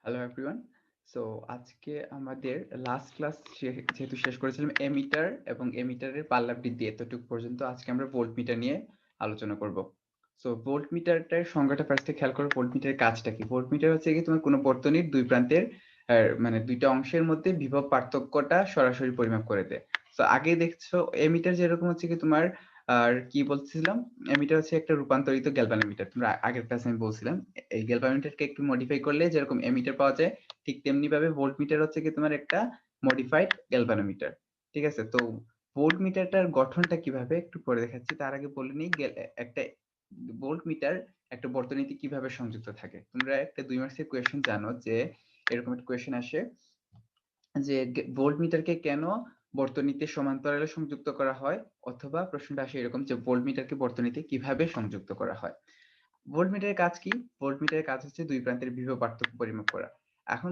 Hello everyone. So আজকে আমাদের last class যেহেতু শেষ করেছিলাম এমিটার এবং এমিটারের পাল্লা বৃদ্ধি এতটুকু পর্যন্ত, আজকে আমরা ভোল্টমিটার নিয়ে আলোচনা করব। সো ভোল্টমিটারটার সংজ্ঞাটা ফার্স্টে খেয়াল করো, ভোল্টমিটারের কাজটা কি। ভোল্টমিটার হচ্ছে কি তোমার কোনো বর্তনীর দুই প্রান্তের মানে দুইটা অংশের মধ্যে বিভব পার্থক্যটা সরাসরি পরিমাপ করে দেয়। সো আগে দেখছো এমিটার যেরকম হচ্ছে কি তোমার, আর কি বলছিলাম, এমিটার হচ্ছে একটা রূপান্তরিত গ্যালভানোমিটার। তোমরা আগের ক্লাসে আমি বলছিলাম এই গ্যালভানোমিটারকে একটু মডিফাই করলে যেরকম এমিটার পাওয়া যায়, ঠিক তেমনি ভাবে ভোল্টমিটার হচ্ছে কি তোমার একটা মডিফাইড গ্যালভানোমিটার। ঠিক আছে, তো ভোল্টমিটারটার গঠনটা কিভাবে একটু পরে দেখাচ্ছি, তার আগে বলে নিই একটা ভোল্টমিটার একটা বর্তনীতে কিভাবে সংযুক্ত থাকে। তোমরা একটা 2 মার্কসের কোয়েশ্চেন জানো যে এরকম একটা কোয়েশ্চেন আসে যে ভোল্টমিটারকে কেন বর্তনীতে সমান্তরালে সংযুক্ত করা হয়, অথবা প্রশ্নটা আসে এরকম যে ভোল্টমিটারকে বর্তনীতে কিভাবে সংযুক্ত করা হয়। ভোল্টমিটারের কাজ কি? ভোল্টমিটারের কাজ হচ্ছে দুই প্রান্তের বিভব পার্থক্য পরিমাপ করা। এখন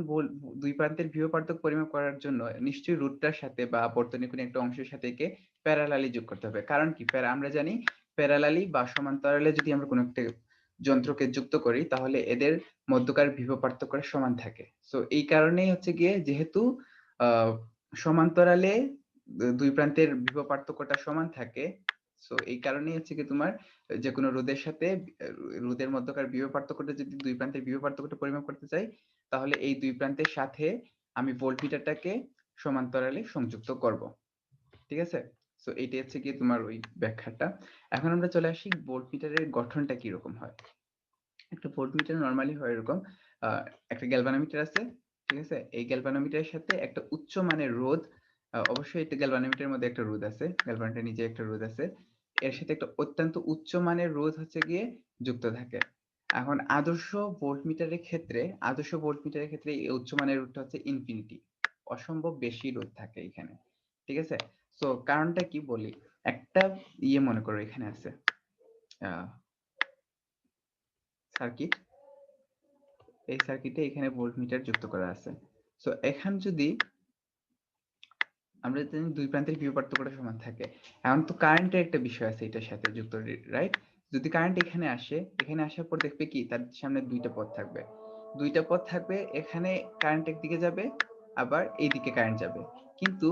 দুই প্রান্তের বিভব পার্থক্য পরিমাপ করার জন্য নিশ্চয়ই রুটটার সাথে বা বর্তনীর কোনো একটা অংশের সাথে একে প্যারালালি যোগ করতে হবে। কারণ কি, আমরা জানি প্যারালালি বা সমান্তরালে যদি আমরা কোনো একটা যন্ত্রকে যুক্ত করি তাহলে এদের মধ্যকার বিভব পার্থক্যটা সমান থাকে। সো এই কারণেই হচ্ছে গিয়ে, যেহেতু আহ সমান্তরালে দুই প্রান্তের বিভব পার্থক্যটা সমান থাকে, সো এই কারণেই হচ্ছে কি তোমার যে কোনো রোধের সাথে রোধের মধ্যকার বিভব পার্থক্যটা যদি দুই প্রান্তের বিভব পার্থক্যটা পরিমাপ করতে চাই, তাহলে এই দুই প্রান্তের সাথে আমি ভোল্টমিটারটাকে সমান্তরালে সংযুক্ত করব। ঠিক আছে, সো এইটা হচ্ছে কি তোমার ওই ব্যাখ্যাটা। এখন আমরা চলে আসি ভোল্টমিটারের গঠনটা কি রকম হয়। একটা ভোল্টমিটার নরমালি হয় এরকম, আহ, একটা গ্যালভানোমিটার আছে। ঠিক আছে, এই গ্যালভানোমিটারের সাথে একটা উচ্চ মানের রোধ, অবশ্যই একটা গ্যালভানোমিটারের মধ্যে একটা রোধ আছে, গ্যালভানোমিটার নিজে একটা রোধ আছে, এর সাথে একটা অত্যন্ত উচ্চ মানের রোধ হচ্ছে গিয়ে যুক্ত থাকে। এখন আদর্শ ভোল্টমিটারের ক্ষেত্রে এই উচ্চ মানের রোধটা হচ্ছে ইনফিনিটি, অসম্ভব বেশি রোধ থাকে এখানে। ঠিক আছে, তো কারণটা কি বলি, একটা মনে করো এখানে আছে সার্কিট, এই সার্কিটে এখানে ভোল্টমিটার যুক্ত করা আছে। সো এখন যদি আমরা জানি দুই প্রান্তের বিভব পার্থক্যটা সমান থাকে, এখন তো কারেন্টের একটা বিষয় আছে এটার সাথে যুক্ত, রাইট? যদি কারেন্ট এখানে আসে, এখানে আসার পর দেখবে কি তার সামনে দুইটা পথ থাকবে, এখানে কারেন্ট একদিকে যাবে, আবার এইদিকে কারেন্ট যাবে। কিন্তু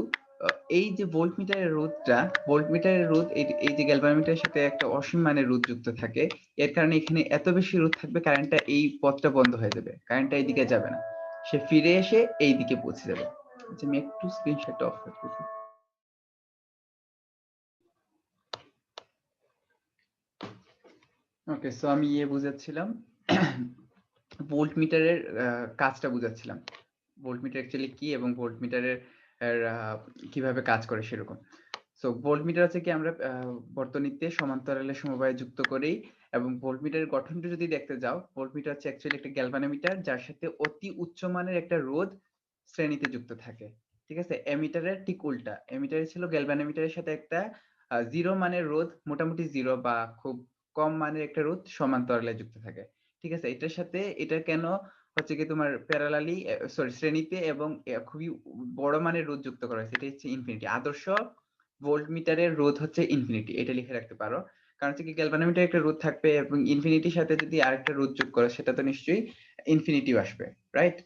এই যে ভোল্টমিটারের রোধ এই যে গ্যালভানোমিটারের সাথে একটা অসীম মানের রোধ যুক্ত থাকে, এর কারণে এখানে এত বেশি রোধ থাকবে, কারেন্টটা এই পথটা বন্ধ হয়ে যাবে, কারেন্টটা এইদিকে যাবে না, সে ফিরে এসে এইদিকে পৌঁছে যাবে। আচ্ছা, আমি একটু স্ক্রিনশটটা অফ করতেছি। ওকে, সো আমি বুঝাচ্ছিলাম ভোল্টমিটারের কাজটা বুঝাচ্ছিলাম, ভোল্টমিটার অ্যাকচুয়ালি কি এবং ভোল্টমিটারের কিভাবে কাজ করে সেরকম। সো ভোল্টমিটার হচ্ছে কি, আমরা বর্তনীতে সমান্তরালে সমবায়ে যুক্ত করি। এবং ভোল্টমিটারের গঠনটা যদি দেখতে যাও, ভোল্টমিটার হচ্ছে অ্যাকচুয়ালি একটা গ্যালভানোমিটার যার সাথে অতি উচ্চ মানের একটা রোধ শ্রেণীতে যুক্ত থাকে। ঠিক আছে, এমিটারের ঠিক উল্টা, এমিটারে ছিল গ্যালভানোমিটারের সাথে একটা জিরো মানের রোধ, মোটামুটি জিরো বা খুব কম মানের একটা রোধ সমান্তরালে যুক্ত থাকে। ঠিক আছে, এটার সাথে এটা কেন হচ্ছে কি তোমার প্যারালালি, সরি শ্রেণীতে, এবং খুবই বড় মানের রোধ যুক্ত করা হয়েছে, এটা হচ্ছে ইনফিনিটি। আদর্শ ভোল্টমিটারের রোধ হচ্ছে ইনফিনিটি, এটা লিখে রাখতে পারো। কারণ হচ্ছে কি গ্যালভানোমিটারে একটা রোধ থাকবে এবং ইনফিনিটির সাথে যদি আরেকটা রোধ যোগ করো, সেটা তো নিশ্চয়ই ইনফিনিটি আসবে, রাইট?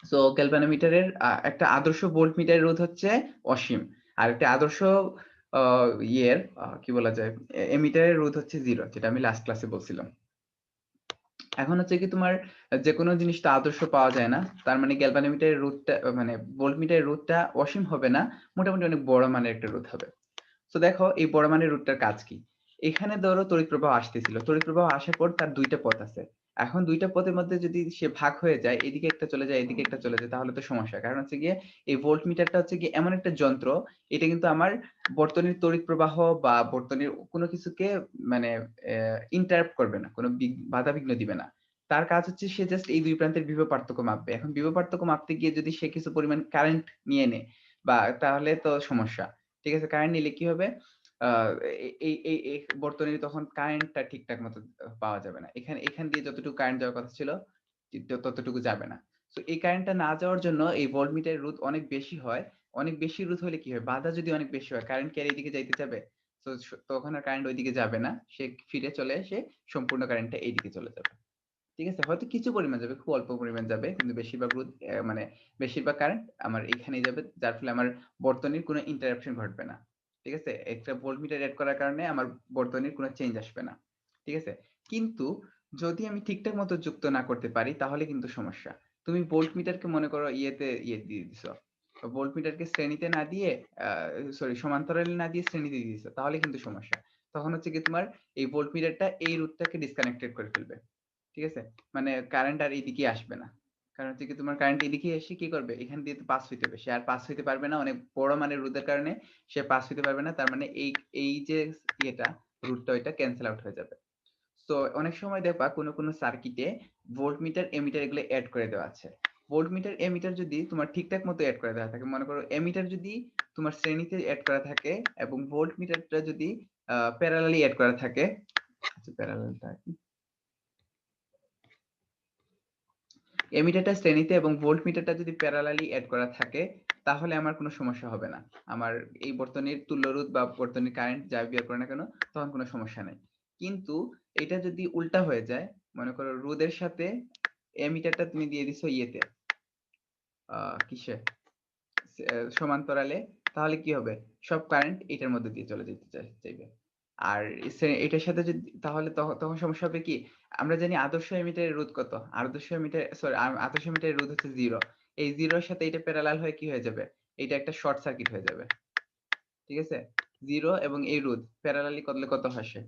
সো গ্যালভানোমিটারের একটা আদর্শ ভোল্টমিটারের রোধ হচ্ছে অসীম, আর একটা আদর্শ কি বলা যায়, এমিটারের রোধ হচ্ছে জিরো, যেটা আমি লাস্ট ক্লাসে বলছিলাম। এখন হচ্ছে কি তোমার যে কোনো জিনিসটা আদর্শ পাওয়া যায় না, তার মানে গ্যালভানোমিটারের রোধটা মানে ভোল্টমিটারের রোধটা অসীম হবে না, মোটামুটি অনেক বড় মানের একটা রোধ হবে। তো দেখো এই বড় মানের রোধটার কাজ কি। এখানে ধরো তড়িৎ প্রবাহ আসতেছিল, তড়িৎ প্রবাহ আসার পর তার দুইটা পথ আছে। এখন দুইটা পথের মধ্যে যদি সে ভাগ হয়ে যায়, এদিকে একটা চলে যায় এদিকে একটা চলে যায়, তাহলে তো সমস্যা। কারণ হচ্ছে গিয়ে এই ভোল্টমিটারটা হচ্ছে গিয়ে এমন একটা যন্ত্র, এটা কিন্তু আমার বর্তনীর তড়িৎ প্রবাহ বা বর্তনীর কোনো কিছুকে মানে ইন্টারাপ্ট করবে না, কোনো বাধা বিঘ্ন দিবে না। তার কাজ হচ্ছে সে জাস্ট এই দুই প্রান্তের বিভব পার্থক্য মাপবে। এখন বিভব পার্থক্য মাপতে গিয়ে যদি সে কিছু পরিমাণ কারেন্ট নিয়ে নেয়, বা তাহলে তো সমস্যা। ঠিক আছে, কারেন্ট নিলে কি হবে, এই বর্তনীতে তখন কারেন্টটা ঠিকঠাক মতো পাওয়া যাবে না, এখান দিয়ে যতটুকু কারেন্ট যাওয়ার কথা ছিল ততটুকু যাবে না। তো এই কারেন্টটা না যাওয়ার জন্য এই ভোল্টমিটারের রোধ অনেক বেশি হয়। অনেক বেশি রোধ হলে কি হয়, বাধা যদি অনেক বেশি হয়, কারেন্ট কি আর এইদিকে যাইতে যাবে? তো তখন আর কারেন্ট ওইদিকে যাবে না, সে ফিরে চলে এসে সম্পূর্ণ কারেন্টটা এইদিকে চলে যাবে। ঠিক আছে, হয়তো কিছু পরিমাণ যাবে, খুব অল্প পরিমাণ যাবে, কিন্তু বেশিরভাগ রোধ মানে বেশিরভাগ কারেন্ট আমার এখানেই যাবে, যার ফলে আমার বর্তনীর কোনো ইন্টারাপশন ঘটবে না। ঠিক আছে, একটা ভোল্টমিটার এড করার কারণে আমার বর্তনীর কোনো চেঞ্জ আসবে না। ঠিক আছে, কিন্তু যদি আমি ঠিকঠাক মতো যুক্ত না করতে পারি তাহলে কিন্তু সমস্যা। তুমি ভোল্টমিটারকে মনে করো ইয়ে দিয়ে দিছো, ভোল্টমিটারকে শ্রেণীতে না দিয়ে সরি সমান্তরালে না দিয়ে শ্রেণীতে দিয়ে দিছো, তাহলে কিন্তু সমস্যা। তখন হচ্ছে কি তোমার এই ভোল্টমিটারটা এই রুটটাকে ডিসকানেক্টেড করে ফেলবে। ঠিক আছে, মানে কারেন্ট আর এইদিকে আসবে না। কারণ হচ্ছে কি তোমার কারেন্ট এদিকে এসে কি করবে, এখান দিয়ে তো পাস হইতে হবে, সে আর পাস হইতে পারবে না, অনেক বড় মানের রোধের কারণে সে পাস হইতে পারবে না। তার মানে এই যে ইয়েটা রুটটা ওইটা ক্যান্সেল আউট হয়ে যাবে। তো অনেক সময় দেখবা কোনো সার্কিটে ভোল্টমিটার এমিটার এগুলো এড করে দেওয়া আছে। ভোল্টমিটার এমিটার যদি তোমার ঠিকঠাক মতো এড করে দেওয়া থাকে, মনে করো এমিটার যদি তোমার শ্রেণীতে এড করা থাকে এবং ভোল্টমিটারটা যদি প্যারালালি এড করা থাকে, আচ্ছা প্যারালালটা কি, এমিটারটা শ্রেণীতে এবং ভোল্টমিটারটা যদি প্যারালালি এড করা থাকে, তাহলে আমার কোনো সমস্যা হবে না। আমার এই বর্তনীর তুল্যরোধ বা বর্তনীর কারেন্ট যা বের করে না কেন, তখন কোনো সমস্যা নাই। কিন্তু এটা যদি উল্টা হয়ে যায়, মনে করো রোধের সাথে এমিটারটা তুমি দিয়ে দিছো ইয়েতে কিসে সমান্তরালে, তাহলে কি হবে, সব কারেন্ট এটার মধ্যে দিয়ে চলে যেতে চাইবে। আর এটার সাথে যদি, তাহলে তখন সমস্যা হবে কি, আমরা জানি আদর্শ এমিটারের রোধ কত, আদর্শ এমিটারের রোধ হচ্ছে 0। এই 0 এর সাথে এটা প্যারালাল হয়ে কি হয়ে যাবে, এটা একটা শর্ট সার্কিট হয়ে যাবে। ঠিক আছে, 0 এবং এই রোধ প্যারালালি করলে কত আসে,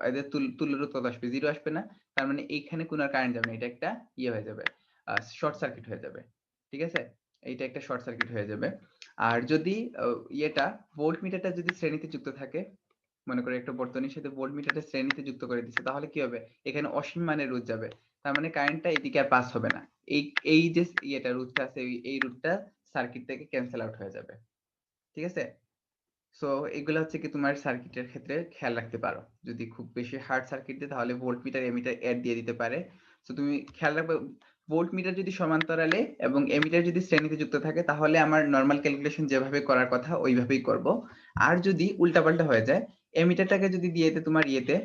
এদের তুল্য রোধ কত আসবে, 0 আসবে না। তার মানে এইখানে কোনো কারেন্ট যাবে না, এটা একটা ইয়ে হয়ে যাবে, শর্ট সার্কিট হয়ে যাবে। ঠিক আছে, এইটা একটা শর্ট সার্কিট হয়ে যাবে। আর যদি ইয়েটা ভোল্টমিটারটা যদি শ্রেণীতে যুক্ত থাকে, মনে করে একটা বর্তনীর সাথে ভোল্টমিটারটা শ্রেণীতে যুক্ত করে দিচ্ছে, তাহলে কি হবে, এখানে অসীম মানের রোধ যাবে। তার মানে কারেন্টটা এদিকে আর পাস হবে না। এই এই যে ইয়েটা রোধটা আছে, এই রোধটা সার্কিট থেকে ক্যান্সেল আউট হয়ে যাবে। ঠিক আছে, সো এগুলো হচ্ছে কি তোমার সার্কিটের ক্ষেত্রে খেয়াল রাখতে পারো। যদি খুব বেশি হার্ড সার্কিট দিয়ে, তাহলে ভোল্টমিটার এমিটার এড দিয়ে দিতে পারে। সো তুমি খেয়াল রাখবে, ভোল্টমিটার যদি সমান্তরালে এবং এমিটার যদি শ্রেণীতে যুক্ত থাকে, তাহলে আমার নরমাল ক্যালকুলেশন যেভাবে করার কথা ওইভাবেই করব। আর যদি উল্টাপাল্টা হয়ে যায়, এমিটারটাকে যদি দিয়ে দিতে তোমার ইয়েতে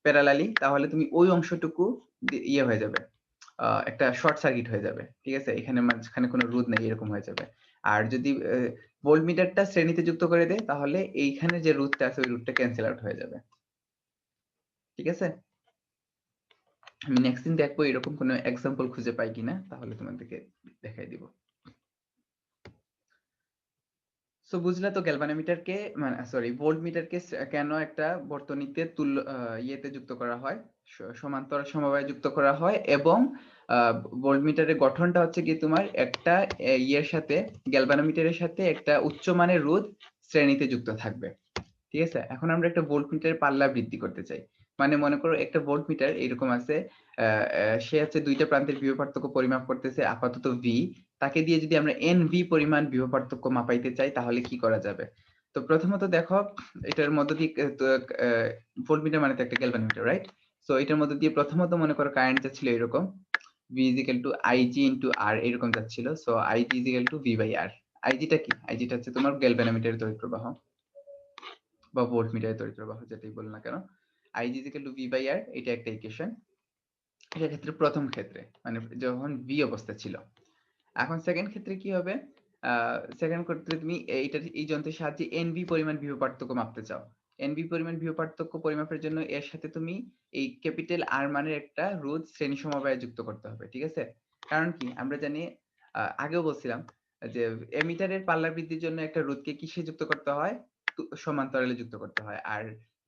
প্যারালালি, তাহলে তুমি ওই অংশটুকু ইয়ে হয়ে যাবে, একটা শর্ট সার্কিট হয়ে যাবে। ঠিক আছে, এখানে মাঝখানে কোনো রোধ নেই, এরকম হয়ে যাবে। আর যদি ভোল্টমিটারটা শ্রেণীতে যুক্ত করে দেয়, তাহলে এইখানে যে রুটটা আছে ওই রুটটা ক্যান্সেল আউট হয়ে যাবে। ঠিক আছে, আমি নেক্সট দিন দেখবো এরকম কোনো এক্সাম্পল খুঁজে পাই কিনা, তাহলে তোমাদেরকে দেখাই দিব। সো বুঝলা তো গ্যালভানোমিটারকে, মানে সরি ভোল্টমিটারকে কেন একটা বর্তনীতে ইয়েতে যুক্ত করা হয়, সমান্তরাল সমবায়ে যুক্ত করা হয়, এবং ভোল্টমিটারের গঠনটা হচ্ছে কি তোমার একটা ইয়ের সাথে, গ্যালভানোমিটারের সাথে একটা উচ্চমানের রোধ শ্রেণীতে যুক্ত থাকবে। ঠিক আছে, এখন আমরা একটা ভোল্টমিটারের পাল্লা বৃদ্ধি করতে চাই। মানে মনে করো একটা ভোল্টমিটার এরকম আছে, সে হচ্ছে দুইটা প্রান্তের বিভব পার্থক্য পরিমাপ করতেছে আপাতত ভি। তাকে দিয়ে যদি আমরা এন ভি পরিমাণ বিভব পার্থক্য মাপাইতে চাই, তাহলে কি করা যাবে। তো প্রথমত দেখো, এটার মধ্য দিয়ে ভোল্টমিটার মানে তো একটা গ্যালভানোমিটার, রাইট। তো এটার মধ্য দিয়ে প্রথমত মনে করো কারেন্ট যাচ্ছিল এরকম, V is equal to IG into R, এরকম যাচ্ছিল। So IG is equal to V by R. আইজিটা কি, আইজিটা হচ্ছে তোমার গ্যালভানোমিটারের তড়িৎ প্রবাহ বা ভোল্টমিটারের তড়িৎ প্রবাহ, যেটাই বল না কেন। IG is equal to V by R, এটা একটা ইকুয়েশন। এটার ক্ষেত্রে প্রথম ক্ষেত্রে মানে যখন ভি অবস্থা ছিল। এখন সেকেন্ড ক্ষেত্রে কি হবে, সেকেন্ড ক্ষেত্রে তুমি এই যন্ত্রের সাহায্যে এনভি পরিমাণ বিভব পার্থক্য মাপতে চাও। এনভি পরিমাণ বিভব পার্থক্য পরিমাপের জন্য এর সাথে তুমি এই ক্যাপিটাল আর মানের একটা রোধ শ্রেণী সমবায়ে যুক্ত করতে হবে। ঠিক আছে, কারণ কি আমরা জানি, আগেও বলছিলাম যে এমিটারের পাল্লা বৃদ্ধির জন্য একটা রোধকে কিসে যুক্ত করতে হয়, সমান্তরালে যুক্ত করতে হয়। আর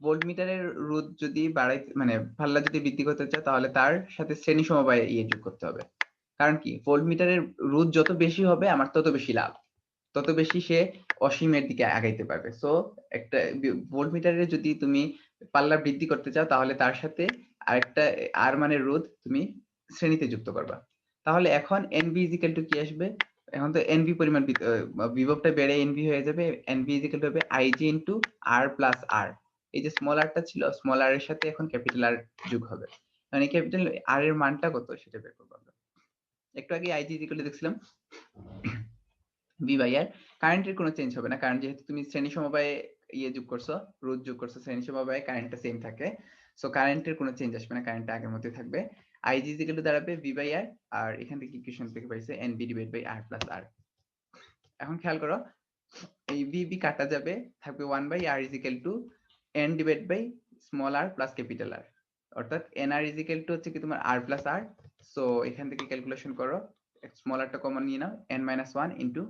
ভোল্টমিটারের রোধ যদি বাড়াইতে, মানে পাল্লা যদি বৃদ্ধি করতে চায়, তাহলে তার সাথে শ্রেণী সমবায়ে যোগ করতে হবে। কারণ কি, ভোল্টমিটারের রোধ যত বেশি হবে আমার তত বেশি লাভ, তত বেশি সে অসীমের দিকে আগাইতে পারবে। সো একটা ভোল্টমিটারে যদি তুমি পাল্লা বৃদ্ধি করতে চাও, তাহলে তার সাথে আরেকটা আর মানের রোধ তুমি শ্রেণীতে যুক্ত করবা। তাহলে এখন এনভি ইজ ইকুয়াল টু কি আসবে, এখন তো এনভি পরিমাণ বিভবটা বেড়ে এনভি হয়ে যাবে। এনভি ইজ ইকুয়াল টু হবে আইজি ইনটু আর প্লাস আর। এই যে স্মল আরটা ছিল, স্মল আর এর সাথে এখন ক্যাপিটাল আর যোগ হবে, মানে ক্যাপিটাল আর এর মানটা কত সেটা বের করবো আমরা। একটু আগে আইজি ইজ ইকুয়াল টু দেখছিলাম ভি বাই আর। কারেন্টের কোনো চেঞ্জ হবে না, কারণ যেহেতু তুমি শ্রেণী সমবায়ে যোগ করছো, রোধ যোগ করছো, শ্রেণী সমবায়ে কারেন্টটা সেম থাকে। সো কারেন্টের কোনো চেঞ্জ আসবে না, কারেন্টটা আগের মতোই থাকবে। IG ইকুয়াল টু দাঁড়াবে V বাই R, আর এখান থেকে ইকুয়েশন থেকে পাইছে NB divide by R plus R। এখন খেয়াল করো, এই VB কাটা যাবে, থাকবে 1 by R is equal to N divide by small r plus capital R, অর্থাৎ NR ইজ ইকুয়াল টু হচ্ছে কি তোমার R প্লাস R। সো এখান থেকে ক্যালকুলেশন করো, স্মল rটা কমন নিয়ে নাও, n minus 1 into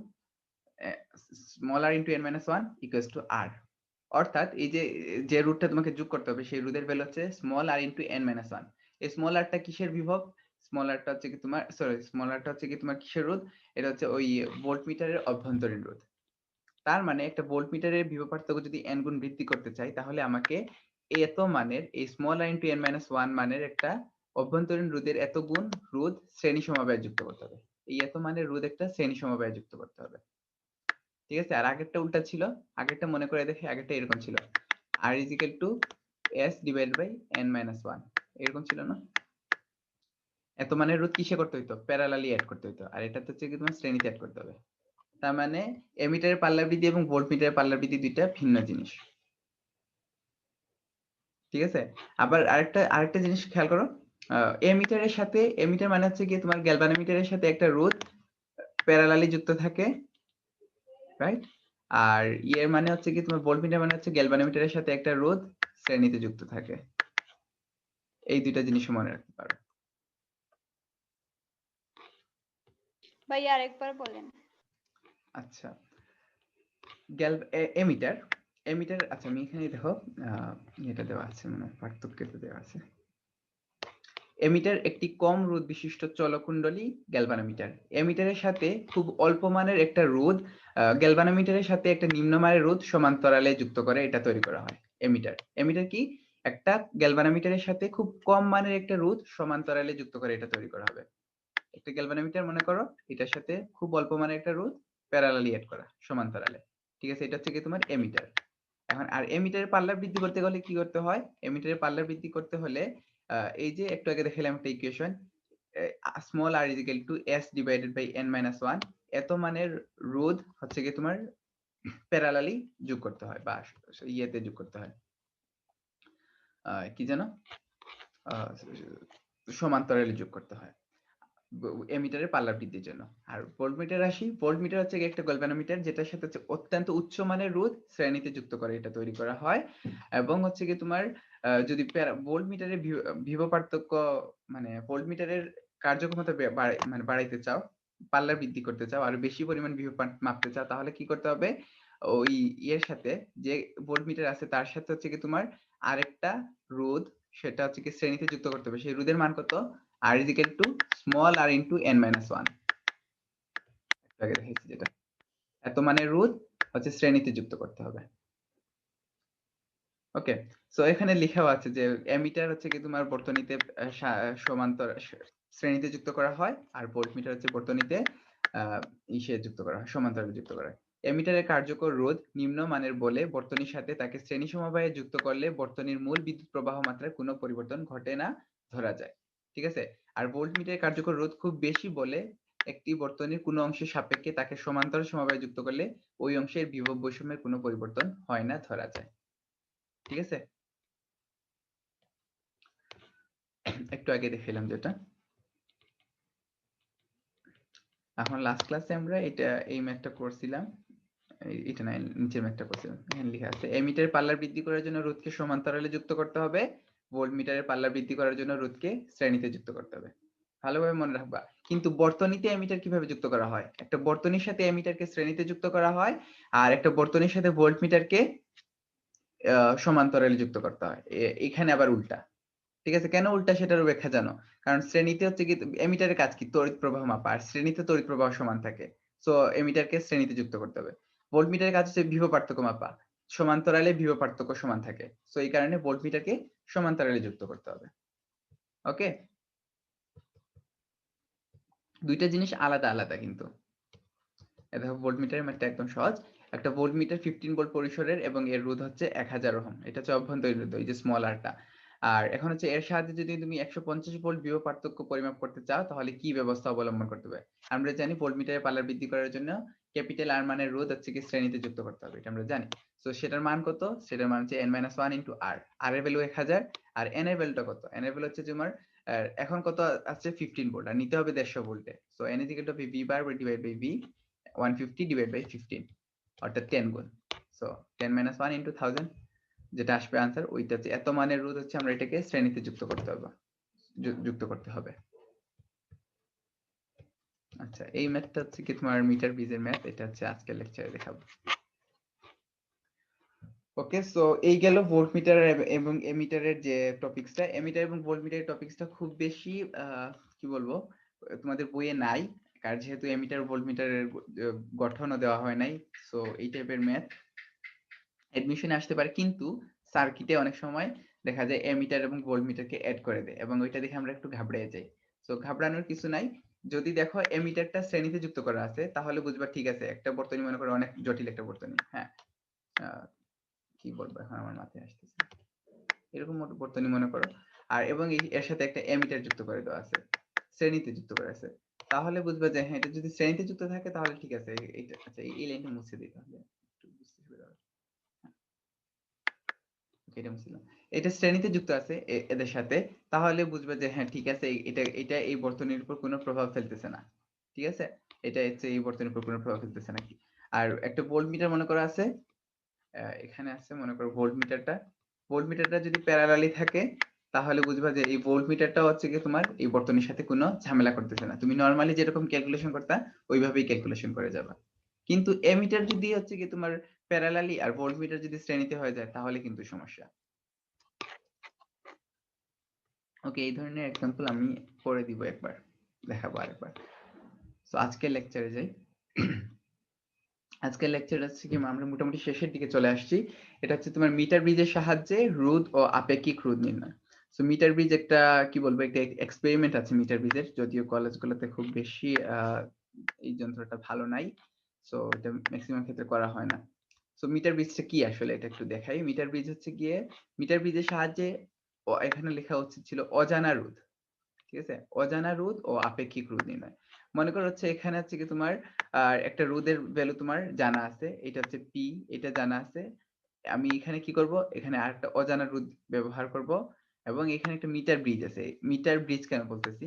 small r into n minus 1 equals to R। অর্থাৎ এই যে রুটটা তোমাকে যোগ করতে হবে সেই রুটের ভ্যালু হচ্ছে small r into n minus 1। এই স্মল rটা কিসের বিভব? স্মল rটা হচ্ছে কি তোমার, সরি, স্মল rটা হচ্ছে কি তোমার কিসের রোধ? এটা হচ্ছে ওই ভোল্টমিটারের অভ্যন্তরীণ রোধ। তার মানে একটা ভোল্টমিটারের বিভব পার্থক্য যদি n গুণ বৃদ্ধি করতে চাই, তাহলে আমাকে এত মানের এই small r into n minus 1 মানের একটা অভ্যন্তরীণ রোধের এত গুণ রোধ শ্রেণী সমবায় যুক্ত করতে হবে। এই এত মানের রোধ একটা শ্রেণী সমবায় যুক্ত করতে হবে, ঠিক আছে? আর আগেরটা উল্টা ছিল, আগেরটা মনে করে দেখে, আগেরটা এরকম ছিল, r is equal to s divided by n minus 1, এরকম ছিল না? এত মানের রোধ কিসে করতে হইতো? প্যারালালি অ্যাড করতে হইতো, আর এটা হচ্ছে কি তোমার শ্রেণীতে অ্যাড করতে হবে। তার মানে এমিটারের পাল্লা বৃদ্ধি এবং ভোল্টমিটারের পাল্লা বৃদ্ধি দুইটা ভিন্ন জিনিস, ঠিক আছে? আবার আরেকটা জিনিস খেয়াল করো, এমিটারের সাথে, এমিটার মানে হচ্ছে কি তোমার গ্যালভানোমিটারের সাথে একটা রোধ প্যারালালি যুক্ত থাকে, রাইট? আর ইয়ের মানে হচ্ছে কি তোমার ভোল্টমিটার মানে হচ্ছে গ্যালভানোমিটারের সাথে একটা রোধ শ্রেণীতে যুক্ত থাকে। এই দুইটা জিনিস মনে রাখতে পারো। ভাই আরেকবার বলেন। আচ্ছা, এমিটার, এমিটার, আচ্ছা আমি এখানে দেখো এটা দেওয়া আছে, মানে পার্থক্যটা দেওয়া আছে। এমিটার একটি কম রোধ বিশিষ্ট চলকুণ্ডলী গ্যালভানোমিটার। এমিটারের সাথে খুব অল্প মানের একটা রোধ গ্যালভানোমিটারের সাথে একটা নিম্নমানের রোধ সমান্তরালে যুক্ত করে এটা তৈরি করা হয় এমিটার। এমিটার কি? একটা গ্যালভানোমিটারের সাথে খুব কম মানের একটা রোধ সমান্তরালে যুক্ত করে এটা তৈরি করা হবে। একটা গ্যালভানোমিটার মনে করো, এটার সাথে খুব অল্প মানের একটা রোধ প্যারালালি অ্যাড করা সমান্তরালে, ঠিক আছে? এটা হচ্ছে কি তোমার এমিটার। এখন আর এমিটারের পাল্লা বৃদ্ধি করতে গেলে কি করতে হয়? এমিটারের পাল্লা বৃদ্ধি করতে হলে এই যে একটু আগে দেখালাম একটা equation, small r is equal to s divided by n minus 1, এত মানের রোধ হচ্ছে কি তোমার প্যারালালি যোগ করতে হয়, বা ইয়েতে যোগ করতে হয়, কি জানো, সমান্তরালে যোগ করতে হয় এমিটারের পাল্লা বৃদ্ধির জন্য। আর ভোল্টমিটার আসি, ভোল্টমিটার হচ্ছে একটা গ্যালভানোমিটার যেটার সাথে হচ্ছে অত্যন্ত উচ্চ মানের রোধ শ্রেণীতে যুক্ত করে এটা তৈরি করা হয়। এবং হচ্ছে কি তোমার যদি ভোল্টমিটারের বিভব পার্থক্য, মানে ভোল্টমিটারের কার্যক্ষমতা মানে বাড়াইতে চাও, পাল্লা বৃদ্ধি করতে চাও, আর বেশি পরিমাণ বিভব মাপতে চাও, তাহলে কি করতে হবে? ওই ইয়ের সাথে, যে ভোল্টমিটার আছে তার সাথে হচ্ছে কি তোমার আরেকটা রোধ, সেটা হচ্ছে কি শ্রেণীতে যুক্ত করতে হবে। সেই রোধের মান কত? r is equal to small r into n minus 1, আগে দেখাইছি যেটা, এত মানের রোধ হচ্ছে শ্রেণীতে যুক্ত করতে হবে। ওকে, সো এখানে লেখাও আছে যে এমিটার হচ্ছে কি তোমার বর্তনীতে সমান্তর শ্রেণীতে যুক্ত করা হয়, আর ভোল্টমিটার হচ্ছে বর্তনীতে ইসে যুক্ত করা হয়, সমান্তরালে যুক্ত করা হয়। এমিটারের কার্যকর রোধ নিম্ন মানের বলে বর্তনীর সাথে তাকে শ্রেণী সমবায়ে যুক্ত করলে বর্তনীর মূল বিদ্যুৎ প্রবাহ মাত্রায় কোনো পরিবর্তন ঘটে না ধরা যায়, ঠিক আছে? আর ভোল্টমিটারের কার্যকর রোধ খুব বেশি বলে একটি বর্তনীর কোনো অংশের সাপেক্ষে তাকে সমান্তরাল সমবায়ে যুক্ত করলে ওই অংশের বিভব বৈষম্যের কোনো পরিবর্তন হয় না ধরা যায়, ঠিক আছে? একটু আগে দেখাইলাম যেটা। এখন লাস্ট ক্লাসে আমরা এই ম্যাথটা করছিলাম, এটা না, নিচের ম্যাথটা করছিলাম। এখানে লেখা আছে এমিটারের পাল্লা বৃদ্ধি করার জন্য রোধকে সমান্তরালে যুক্ত করতে হবে, ভোল্টমিটারের পাল্লা বৃদ্ধি করার জন্য রোধকে শ্রেণীতে যুক্ত করতে হবে। ভালোভাবে মনে রাখবা। কিন্তু বর্তনীতে এমিটার কিভাবে যুক্ত করা হয়? একটা বর্তনীর সাথে এমিটারকে শ্রেণীতে যুক্ত করা হয়, আর একটা বর্তনীর সাথে ভোল্টমিটারকে সমান্তরালে যুক্ত করতে হয়। এখানে আবার উল্টা, ঠিক আছে? কেন উল্টা সেটারও ব্যাখ্যা জানো? কারণ শ্রেণীতে হচ্ছে কি এমিটারের কাজ কি? তড়িৎ প্রবাহ মাপা, আর শ্রেণীতে তড়িৎ প্রবাহ সমান থাকে। সো এমিটারকে শ্রেণীতে যুক্ত করতে হবে। ভোল্টমিটারের কাজ হচ্ছে বিভব পার্থক্য মাপা, সমান্তরালে বিভব পার্থক্য সমান থাকে। সো এই কারণে ভোল্টমিটারকে সমান্তরালে যুক্ত করতে হবে। ওকে, দুইটা জিনিস আলাদা আলাদা কিন্তু। দেখো ভোল্টমিটারের ম্যাথটা একদম সহজ। একটা ভোল্টমিটার 15 ভোল্ট পরিসরের এবং এর রোধ হচ্ছে 1000 ওহম। এটা হচ্ছে অভ্যন্তরীণ রোধ, এই যে স্মল আরটা। আর এখন হচ্ছে এর সাহায্যে যদি তুমি 150 ভোল্ট বিভব পার্থক্য পরিমাপ করতে চাও, তাহলে কি ব্যবস্থা অবলম্বন করতে হবে? আমরা জানি ভোল্টমিটারের পাল্লা বৃদ্ধি করার জন্য ক্যাপিটাল আর মানের রোধ হচ্ছে কি শ্রেণীতে যুক্ত করতে হবে, এটা আমরা জানি। সো সেটার মান কত? সেটার মান হচ্ছে n - 1 * r। r এর ভ্যালু 1000, আর n এর ভ্যালুটা কত? n এর ভ্যালু হচ্ছে তোমার এখন কত আছে 15 ভোল্ট আর নিতে হবে 150 ভোল্টে। So n v bar divide by v 150 divide by 15 অর্থাৎ 10 গুণ। সো 10 - 1 * 1000 যেটা আসবে आंसर ওইটা হচ্ছে এত মানের রোধ হচ্ছে আমরা এটাকে শ্রেণীতে যুক্ত করতে হবে। আচ্ছা এই ম্যাথটা হচ্ছে কি তোমার মিটার ব্রিজের ম্যাথ, এটা হচ্ছে আজকের লেকচারে দেখাবো। ওকে, সো এই গেল ভোল্টমিটার এবং এমিটারের যে টপিকসটা। এমিটার এবং ভোল্টমিটারের টপিকসটা খুব বেশি কি বলবো তোমাদের বইয়ে নাই, কারণ যেহেতু এমিটার ভোল্টমিটারের গঠনও দেওয়া হয় নাই। সো এই টাইপের ম্যাথ অ্যাডমিশনে আসতে পারে, কিন্তু সার্কিটে অনেক সময় দেখা যায় এমিটার এবং ভোল্টমিটারকে অ্যাড করে দেয় এবং ওইটা দেখে আমরা একটু ঘাবড়ে যাই। সো ঘাবড়ানোর কিছু নাই, যদি দেখো এমিটারটা শ্রেণীতে যুক্ত করা আছে তাহলে বুঝবা ঠিক আছে একটা বর্তনী মনে করো অনেক জটিল একটা বর্তনী, হ্যাঁ কি বলবো এখন আমার মাথায় আসতেছে, এরকম বর্তনী মনে করো, আর এবং এর সাথে একটা এমিটার যুক্ত করে দেওয়া আছে, শ্রেণীতে যুক্ত করা আছে, তাহলে বুঝবা যে হ্যাঁ এটা যদি শ্রেণীতে যুক্ত থাকে তাহলে ঠিক আছে। এইটা আচ্ছা এই লাইনটা মুছে দিতে হবে একটু বুঝতে সুবিধা হবে। এটা মুছলাম, এটা শ্রেণীতে যুক্ত আছে এদের সাথে, তাহলে বুঝবে যে হ্যাঁ ঠিক আছে এটা এই বর্তনীর উপর কোনো প্রভাব ফেলতেছে না। ঠিক আছে, এটা হচ্ছে এই বর্তনীর উপর কোনো প্রভাব ফেলতেছে নাকি। আর একটা ভোল্টমিটার মনে করা আছে, এখানে আছে মনে করো ভোল্টমিটারটা যদি প্যারালালি থাকে তাহলে বুঝবা যে এই ভোল্টমিটারটা হচ্ছে কি তোমার এই বর্তনীর সাথে কোনো ঝামেলা করতেছে না, তুমি নরমালি যেরকম ক্যালকুলেশন করতা ওইভাবেই ক্যালকুলেশন করে যাবা। কিন্তু এমিটার যদি হচ্ছে কি তোমার প্যারালালি আর ভোল্টমিটার যদি শ্রেণীতে হয়ে যায় তাহলে কিন্তু সমস্যা। ওকে, এই ধরনের एग्जांपल আমি করে দিব একবার, দেখাবো আরেকবার। সো আজকের লেকচারে যাই। আজকের লেকচার হচ্ছে কি আমরা মোটামুটি শেষের দিকে চলে আসছি। এটা হচ্ছে তোমার মিটার ব্রিজের সাহায্যে রোধ ও আপেক্ষিক রোধ নির্ণয়। সো মিটার ব্রিজ একটা কি বলবো একটা এক্সপেরিমেন্ট আছে মিটার ব্রিজের, যদিও কলেজগুলোতে খুব বেশি এই যন্ত্রটা ভালো নাই, সো এটা ম্যাক্সিমাম ক্ষেত্রে করা হয় না। সো মিটার ব্রিজটা কি আসলে এটা একটু দেখাই। মিটার ব্রিজ হচ্ছে গিয়ে মিটার ব্রিজের সাহায্যে এখানে লেখা উচিত ছিল অজানা রোধ, ঠিক আছে, অজানা রোধ ও আপেক্ষিক রোধ নির্ণয়। মনে করো হচ্ছে এখানে হচ্ছে কি তোমার একটা রোধের ভ্যালু তোমার জানা আছে, এটা হচ্ছে পি, এটা জানা আছে। আমি এখানে কি করব, এখানে আরেকটা অজানা রোধ ব্যবহার করব এবং এখানে একটা মিটার ব্রিজ আছে। মিটার ব্রিজ কেন বলতেছি,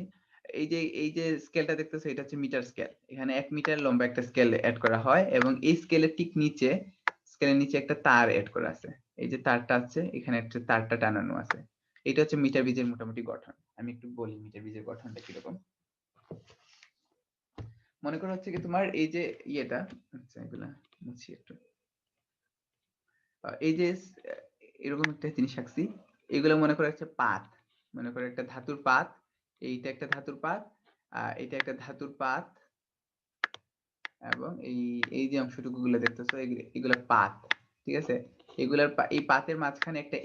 এই যে স্কেলটা দেখতেছো এটা হচ্ছে মিটার স্কেল, এখানে 1 মিটার লম্বা একটা স্কেল অ্যাড করা হয় এবং এই স্কেলের ঠিক নিচে স্কেলের নিচে একটা তার অ্যাড করা আছে। এই যে তারটা আছে এখানে একটা তারটা টানানো আছে। এটা হচ্ছে মিটার ব্রিজের মোটামুটি গঠন। আমি একটু বলি মিটার ব্রিজের গঠনটা কিরকম। মনে করো হচ্ছে কি তোমার এই যে ইয়েটা, আচ্ছা এগুলা মুছি একটু, এই যে এরকম একটা জিনিস আঁকছি, এগুলো মনে করো একটা পাত, মনে করো একটা ধাতুর পাত, এইটা একটা ধাতুর পাত, এটা একটা ধাতুর পাত এবং এই যে অংশটুকু গুলো দেখতেছো এগুলা পাত, ঠিক আছে। এগুলার এই পাতের মাঝখানে একটা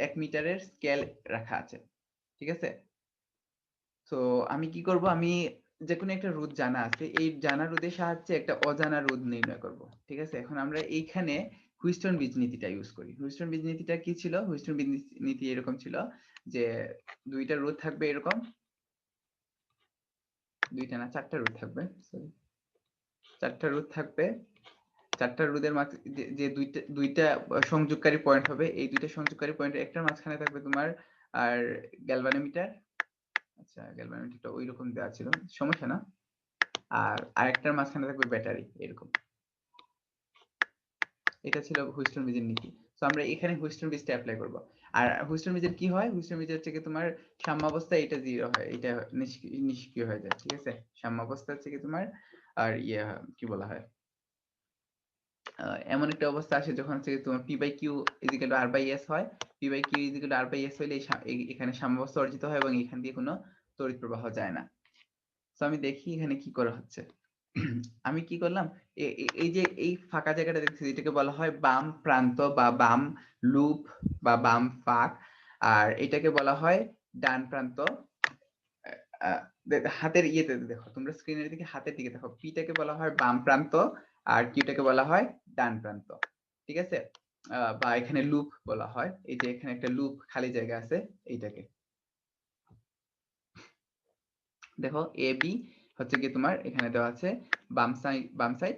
1 মিটারের স্কেল রাখা আছে, ঠিক আছে। তো আমি কি করব, আমি যে কোনো একটা রোধ জানা আছে, এই জানা রোধের সাহায্যে একটা অজানা রোধ নির্ণয় করব, ঠিক আছে। এখন আমরা এইখানে হুইস্টন ব্রিজ নীতিটা ইউজ করি। হুইস্টন ব্রিজ নীতিটা কি ছিল, হুইস্টন ব্রিজ নীতি এরকম ছিল যে দুইটা রোধ থাকবে এরকম, দুইটা না চারটা রোধ থাকবে, সরি চারটা রোধ থাকবে, চারটা রোধের মাঝে যে দুইটা সংযোগকারী পয়েন্ট হবে, এই দুইটা সংযোগকারী পয়েন্টের একটার মাঝখানে থাকবে তোমার আর গ্যালভানোমিটার, আচ্ছা গ্যালভানোমিটারটা ওইরকম দেওয়া ছিল, সমস্যা না, আর আরেকটার মাঝখানে থাকবে ব্যাটারি এরকম। এটা ছিল হুইস্টন ব্রিজের নীতি। তো আমরা এখানে হুইস্টন ব্রিজটা অ্যাপ্লাই করব। আর হুইস্টন ব্রিজের কি হয়, হুইস্টন ব্রিজের হচ্ছে কি তোমার সাম্যাবস্থা এটা 0 হয়, এটা নিষ্ক্রিয় হয়ে যায়, ঠিক আছে। সাম্যাবস্থা হচ্ছে কি তোমার আর কি বলা হয়, এমন একটা অবস্থা আসে যখন হচ্ছে তোমার p/q = r/s হয়, p/q = r/s হইলে এখানে সাম্যাবস্থা অর্জিত হয় এবং এখান দিয়ে কোনো তড়িৎ প্রবাহ যায় না। তো আমি দেখি এখানে কি করা হচ্ছে। আমি কি করলাম, এই যে এই ফাঁকা জায়গাটা দেখছি এটাকে বলা হয় বাম প্রান্ত বা বাম লুপ বা বাম ফাঁক, আর এটাকে বলা হয় ডান প্রান্ত। হাতের ইয়েতে দেখো, তোমরা স্ক্রিনের দিকে হাতের দিকে দেখো, পিটাকে বলা হয় বাম প্রান্ত আর কিউটাকে বলা হয় ডান প্রান্ত, ঠিক আছে। বা এখানে লুপ বলা হয়, এই যে এখানে একটা লুপ খালি জায়গা আছে এইটাকে দেখো। এ বি হচ্ছে কি তোমার এখানে দেওয়া আছে বাম সাইড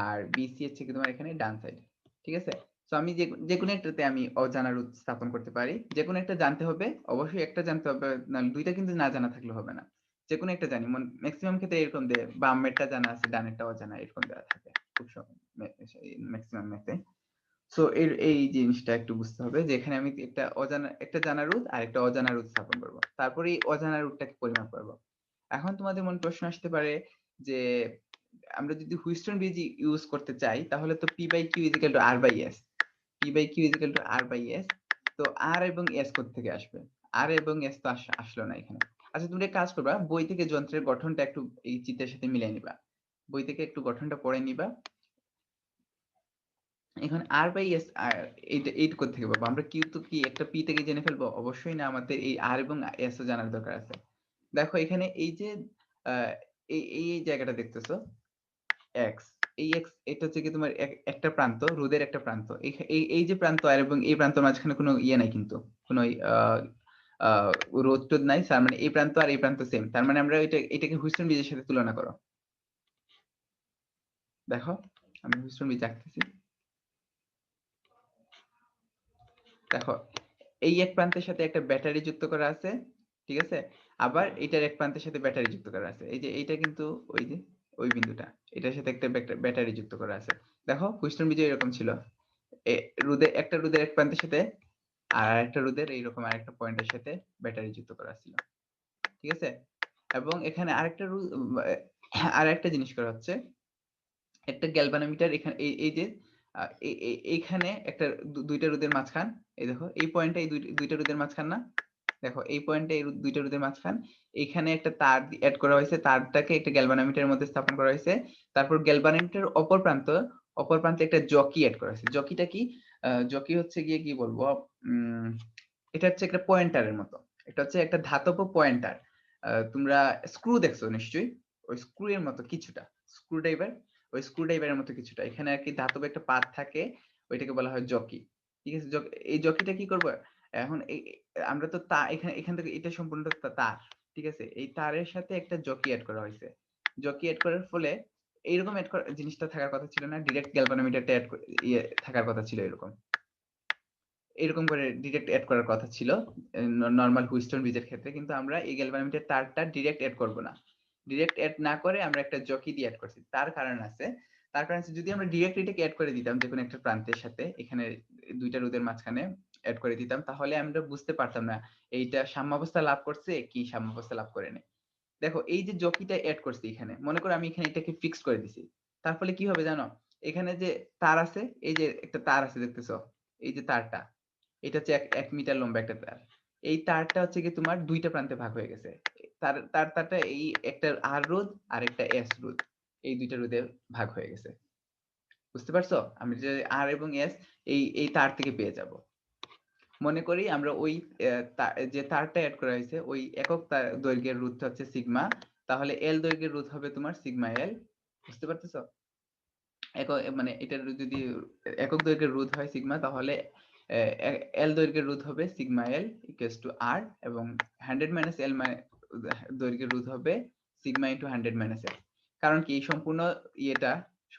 আর বিসি হচ্ছে কি তোমার এখানে ডান সাইড, ঠিক আছে। সো আমি যে কোনো একটাতে আমি অজানা রোধ স্থাপন করতে পারি। যে কোনো একটা জানতে হবে, অবশ্যই একটা জানতে হবে, নাহলে ২ টা কিন্তু না জানা থাকলে হবে না। যে কোনো একটা জানি। মেক্সিমাম ক্ষেত্রে এরকম দেয়, বামেরটা জানা আছে, ডানেরটা অজানা, এরকম দেওয়া থাকে। খুব মেক্সিমাম ম্যাথে। সো এই জিনিসটা একটু বুঝতে হবে যে এখানে আমি একটা জানা রোধ আর একটা অজানা রোধ স্থাপন করব। তারপরে এই অজানা রোধটাকে পরিমাপ করব। এখন তোমাদের মনে প্রশ্ন আসতে পারে যে আমরা যদি হুইস্টন ব্রিজ ইউজ করতে চাই তাহলে তো P/Q = R/S। P/Q = R/S। তো R এবং S কোত্থেকে আসবে? R এবং S তো আসলো না এখানে। আচ্ছা, তুমি একটা কাজ করবা, বই থেকে যন্ত্রের গঠনটা একটু এই চিত্রের সাথে মিলিয়ে নিবা। বই থেকে একটু গঠনটা পড়ে নিবা। এখন R/S এইটা কোত্থেকে পাবো? আমরা Q তো কি একটা P থেকে জেনে ফেলবো? অবশ্যই না, আমাদের এই R এবং S ও জানার দরকার আছে। দেখো এখানে এই যে আ এই জায়গাটা দেখতেছো X, এই X এটা হচ্ছে কি তোমার একটা প্রান্ত, রোধের একটা প্রান্ত। এই যে প্রান্ত আর এবং এই প্রান্তর মাঝখানে কোনো ইয়ে নাই কিন্তু। কোনো আ আ রোধ-টোধ নাই। তার মানে এই প্রান্ত আর এই প্রান্ত সেম। তার মানে আমরা এটাকে হুইস্টন ব্রিজের সাথে তুলনা করো। দেখো, আমি হুইস্টন ব্রিজ আঁকতেছি। দেখো, এই এক প্রান্তের সাথে একটা ব্যাটারি যুক্ত করা আছে। ঠিক আছে? আবার এটার এক প্রান্তের সাথে ব্যাটারি যুক্ত করা আছে। এই যে এইটা কিন্তু ওই যে ওই বিন্দুটা। এটার সাথে একটা ব্যাটারি যুক্ত করা আছে। দেখো, হুইস্টন ব্রিজও এরকম ছিল। এ একটা রোধের এক প্রান্তের সাথে আর আরেকটা রোধের এইরকম আরেকটা পয়েন্টের সাথে ব্যাটারি যুক্ত করা ছিল। ঠিক আছে? এবং এখানে আরেকটা জিনিস করা হচ্ছে। একটা গ্যালভানোমিটার এখানে এই যে আ এ এ এইখানে একটা ২ টা রোধের মাঝখান। এই দেখো, এই পয়েন্টটা এই ২ টা রোধের মাঝখান না? দেখো, এই পয়েন্টে এই ২ টা রোধের মাঝখান। এখানে একটা তার এড করা হয়েছে। তারটাকে একটা গ্যালভানোমিটারের মধ্যে স্থাপন করা হয়েছে। তারপর গ্যালভানোমিটারের অপর প্রান্তে একটা জকি এড করা হয়েছে। জকিটা কি? জকি হচ্ছে গিয়ে কি বলবো? উম এটা হচ্ছে একটা পয়েন্টারের মতো। এটা হচ্ছে একটা ধাতব পয়েন্টার। তোমরা স্ক্রু দেখছো নিশ্চয়ই? ওই স্ক্রু এর মতো কিছুটা। স্ক্রুড্রাইভার, ওই স্ক্রুড্রাইভারের মতো কিছুটা। এখানে আরকি ধাতব একটা পাত থাকে, ওইটাকে বলা হয় জকি। ঠিক আছে? এই জকিটা কি করবে? এখন আমরা তো এখান থেকে এটা সম্পূর্ণ তার। ঠিক আছে? এই তারের সাথে একটা জকি এড করা হইছে। জকি এড করার ফলে এইরকম এড করা জিনিসটা থাকার কথা ছিল না। ডিরেক্ট গ্যালভানোমিটারটা থাকার কথা ছিল এরকম। এরকম করে ডিরেক্ট এড করার কথা ছিল নরমাল হুইস্টন ব্রিজের ক্ষেত্রে। কিন্তু আমরা এই গ্যালভানোমিটার তারটা ডিরেক্ট এড করব না। ডিরেক্ট এড না করে আমরা একটা জকি দিয়ে এড করছি। তার কারণ আছে। যদি আমরা ডিরেক্ট এটাকে এড করে দিতাম যেকোনো একটা প্রান্তের সাথে, এখানে ২ টা রোধের মাঝখানে এড করে দিতাম, তাহলে আমরা বুঝতে পারতাম না এইটা সাম্যাবস্থা লাভ করছে কি সাম্যাবস্থা লাভ করে নাই। দেখো, এই যে জকিটা এড করছি এখানে, মনে করো আমি এখানে এটাকে ফিক্সড করে দিছি। তার ফলে কি হবে জানো? এখানে যে তার আছে, এই যে একটা তার আছে দেখতেছো? এই যে তারটা, এটা হচ্ছে ১ মিটার লম্বা একটা তার। এই তারটা হচ্ছে গিয়ে তোমার ২ টা প্রান্তে ভাগ হয়ে গেছে। তারটা এই একটা R রোধ আর একটা S রোধ। এই ২ টা রোধে ভাগ হয়ে গেছে। বুঝতে পারছো? আমি যে R এবং S এই তার থেকে পেয়ে যাবো। মনে করি আমরা ওই যে তারটা এড করা হয়েছে ওই একক দৈর্ঘ্যের রোধটা হচ্ছে সিগমা। তাহলে L দৈর্ঘ্যের রোধ হবে তোমার সিগমা L। বুঝতে পারতেছো? মানে এটার যদি একক দৈর্ঘ্যের রোধ হয় সিগমা, তাহলে L দৈর্ঘ্যের রোধ হবে sigma L equals to R, এবং 100 মাইনাস L দৈর্ঘ্যের রোধ হবে সিগমা ইনটু 100 মাইনাস L। কারণ কি এই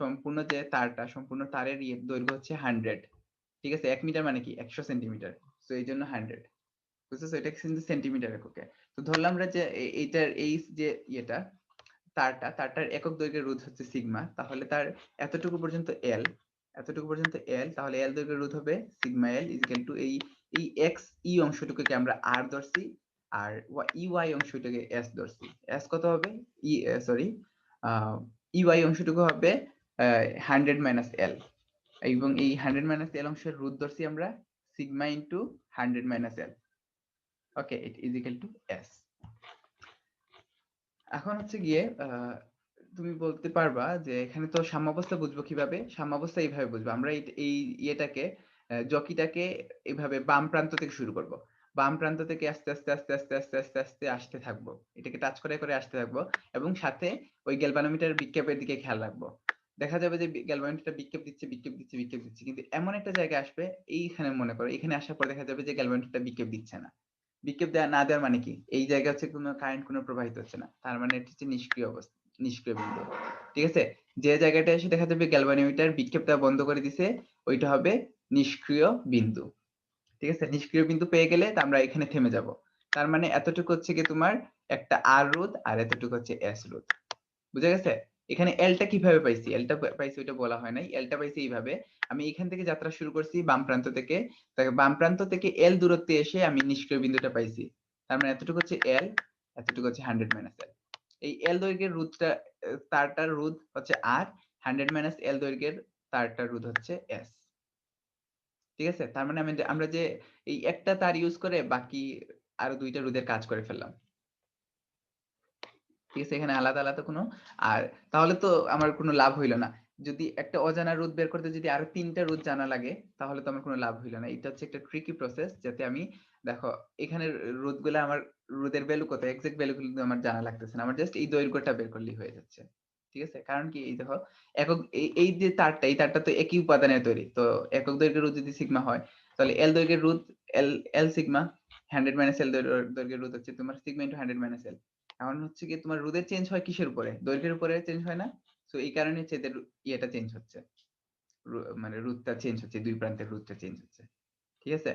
সম্পূর্ণ যে তারটা, সম্পূর্ণ তারের দৈর্ঘ্য হচ্ছে 100। ঠিক আছে? 1 মিটার মানে কি 100 সেন্টিমিটার। সো এইজন্য 100। বুঝতেছো? এটা কিন্তু সেন্টিমিটার এককে। তো ধরলাম আমরা যে এইটার এই যে তারটার একক দৈর্ঘ্যের রোধ হচ্ছে সিগমা, তাহলে তার এতটুকু পর্যন্ত L, তাহলে L দৈর্ঘ্যের রোধ হবে সিগমা L ইকুয়াল টু এই এক্স অংশটুকুকে আমরা R ধরছি, আর EY অংশটাকে S ধরছি। S কত হবে? সরি, EY অংশটুকু হবে 100 মাইনাস L, এবং এই 100 মাইনাস L অংশের রোধ ধরছি আমরা sigma into 100 minus L। Okay, it is equal two S। এখন হচ্ছে গিয়ে তুমি বলতে পারবা যে এখানে তো সাম্যাবস্থা বুঝবো কিভাবে? সাম্যাবস্থা এইভাবে বুঝবো। আমরা এই ইয়েটাকে জকিটাকে এভাবে বাম প্রান্ত থেকে শুরু করব। বাম প্রান্ত থেকে আস্তে আসতে থাকবো। এটাকে টাচ করে আসতে থাকবো, এবং সাথে ওই গ্যালভানোমিটারের বিক্ষেপের দিকে খেয়াল রাখবো। দেখা যাবে যে গ্যালভানোমিটারটা বিক্ষেপ দিচ্ছে। কিন্তু এমন একটা জায়গায় আসবে, এইখানে মনে করো, এখানে আসার পর দেখা যাবে যে গ্যালভানোমিটারটা বিক্ষেপ দিচ্ছে না। বিক্ষেপ না দেওয়ার মানে কি? এই জায়গা হচ্ছে কোনো কারেন্ট প্রবাহিত হচ্ছে না। তার মানে এটা হচ্ছে নিষ্ক্রিয় অবস্থা, নিষ্ক্রিয় বিন্দু। ঠিক আছে? যে জায়গাটায় এসে দেখা যাবে গ্যালভানোমিটার বিক্ষেপ দেওয়া বন্ধ করে দিছে, ওইটা হবে নিষ্ক্রিয় বিন্দু। ঠিক আছে, নিষ্ক্রিয় বিন্দু পেয়ে গেলে তা আমরা এখানে থেমে যাব। তার মানে এতটুকু হচ্ছে কি তোমার একটা আর রোধ আর এতটুকু হচ্ছে এস রোধ। বুঝা গেছে? এখানে এলটা কিভাবে পাইছি? এলটা পাইছি ওইটা বলা হয় নাই। এলটা পাইছি এইভাবে। আমি এখান থেকে যাত্রা শুরু করছি বাম প্রান্ত থেকে। বাম প্রান্ত থেকে এল দূরত্বে এসে আমি নিষ্ক্রিয় বিন্দুটা পাইছি। তার মানে এতটুকু হচ্ছে এল, এতটুকু হচ্ছে 100 মাইনাস এল। এই এল দৈর্ঘ্যের রোধটা তারটার রোধ হচ্ছে আর, 100 মাইনাস এল দৈর্ঘ্যের তারটার রোধ হচ্ছে এস। ঠিক আছে? তার মানে আমরা যে এই একটা তার ইউজ করে বাকি আরো ২ টা রোধের কাজ করে ফেললাম। ঠিক আছে? এখানে আলাদা, আলাদা কোনো আর তাহলে তো আমার কোনো লাভ হইল না। যদি একটা অজানা রোধ বের করতে যদি আরো ৩ টা রোধ জানা লাগে তাহলে তো আমার কোনো লাভ হইল না। এটা হচ্ছে একটা ট্রিকি প্রসেস যাতে আমি দেখো এখানে রোধগুলা আমার রোধের ভ্যালু কত এক্সাক্ট ভ্যালু কিন্তু আমার জানা লাগতেছে না। আমার জাস্ট এই দৈর্ঘ্যটা বের করলেই হয়ে যাচ্ছে। ঠিক আছে? কারণ কি এই দেখো একক এই যে তারটা এই তারটা তো একই উপাদানের তৈরি। তো একক দৈর্ঘ্যের রোধ যদি সিগমা হয় তাহলে এল দৈর্ঘ্যের রোধ এল সিগমা 100 মাইনাস এল দৈর্ঘ্যের রোধ হচ্ছে তোমার সিগমা ইনটু 100 মাইনাস এল। এখন হচ্ছে কি তোমার রোধের চেঞ্জ হয় কিসের উপরে? দৈর্ঘ্যের উপরে চেঞ্জ হয় না? সো এই কারণে হচ্ছে এদের ইয়েটা চেঞ্জ হচ্ছে। মানে রোধটা চেঞ্জ হচ্ছে, দুই প্রান্তের রোধটা চেঞ্জ হচ্ছে। ঠিক আছে?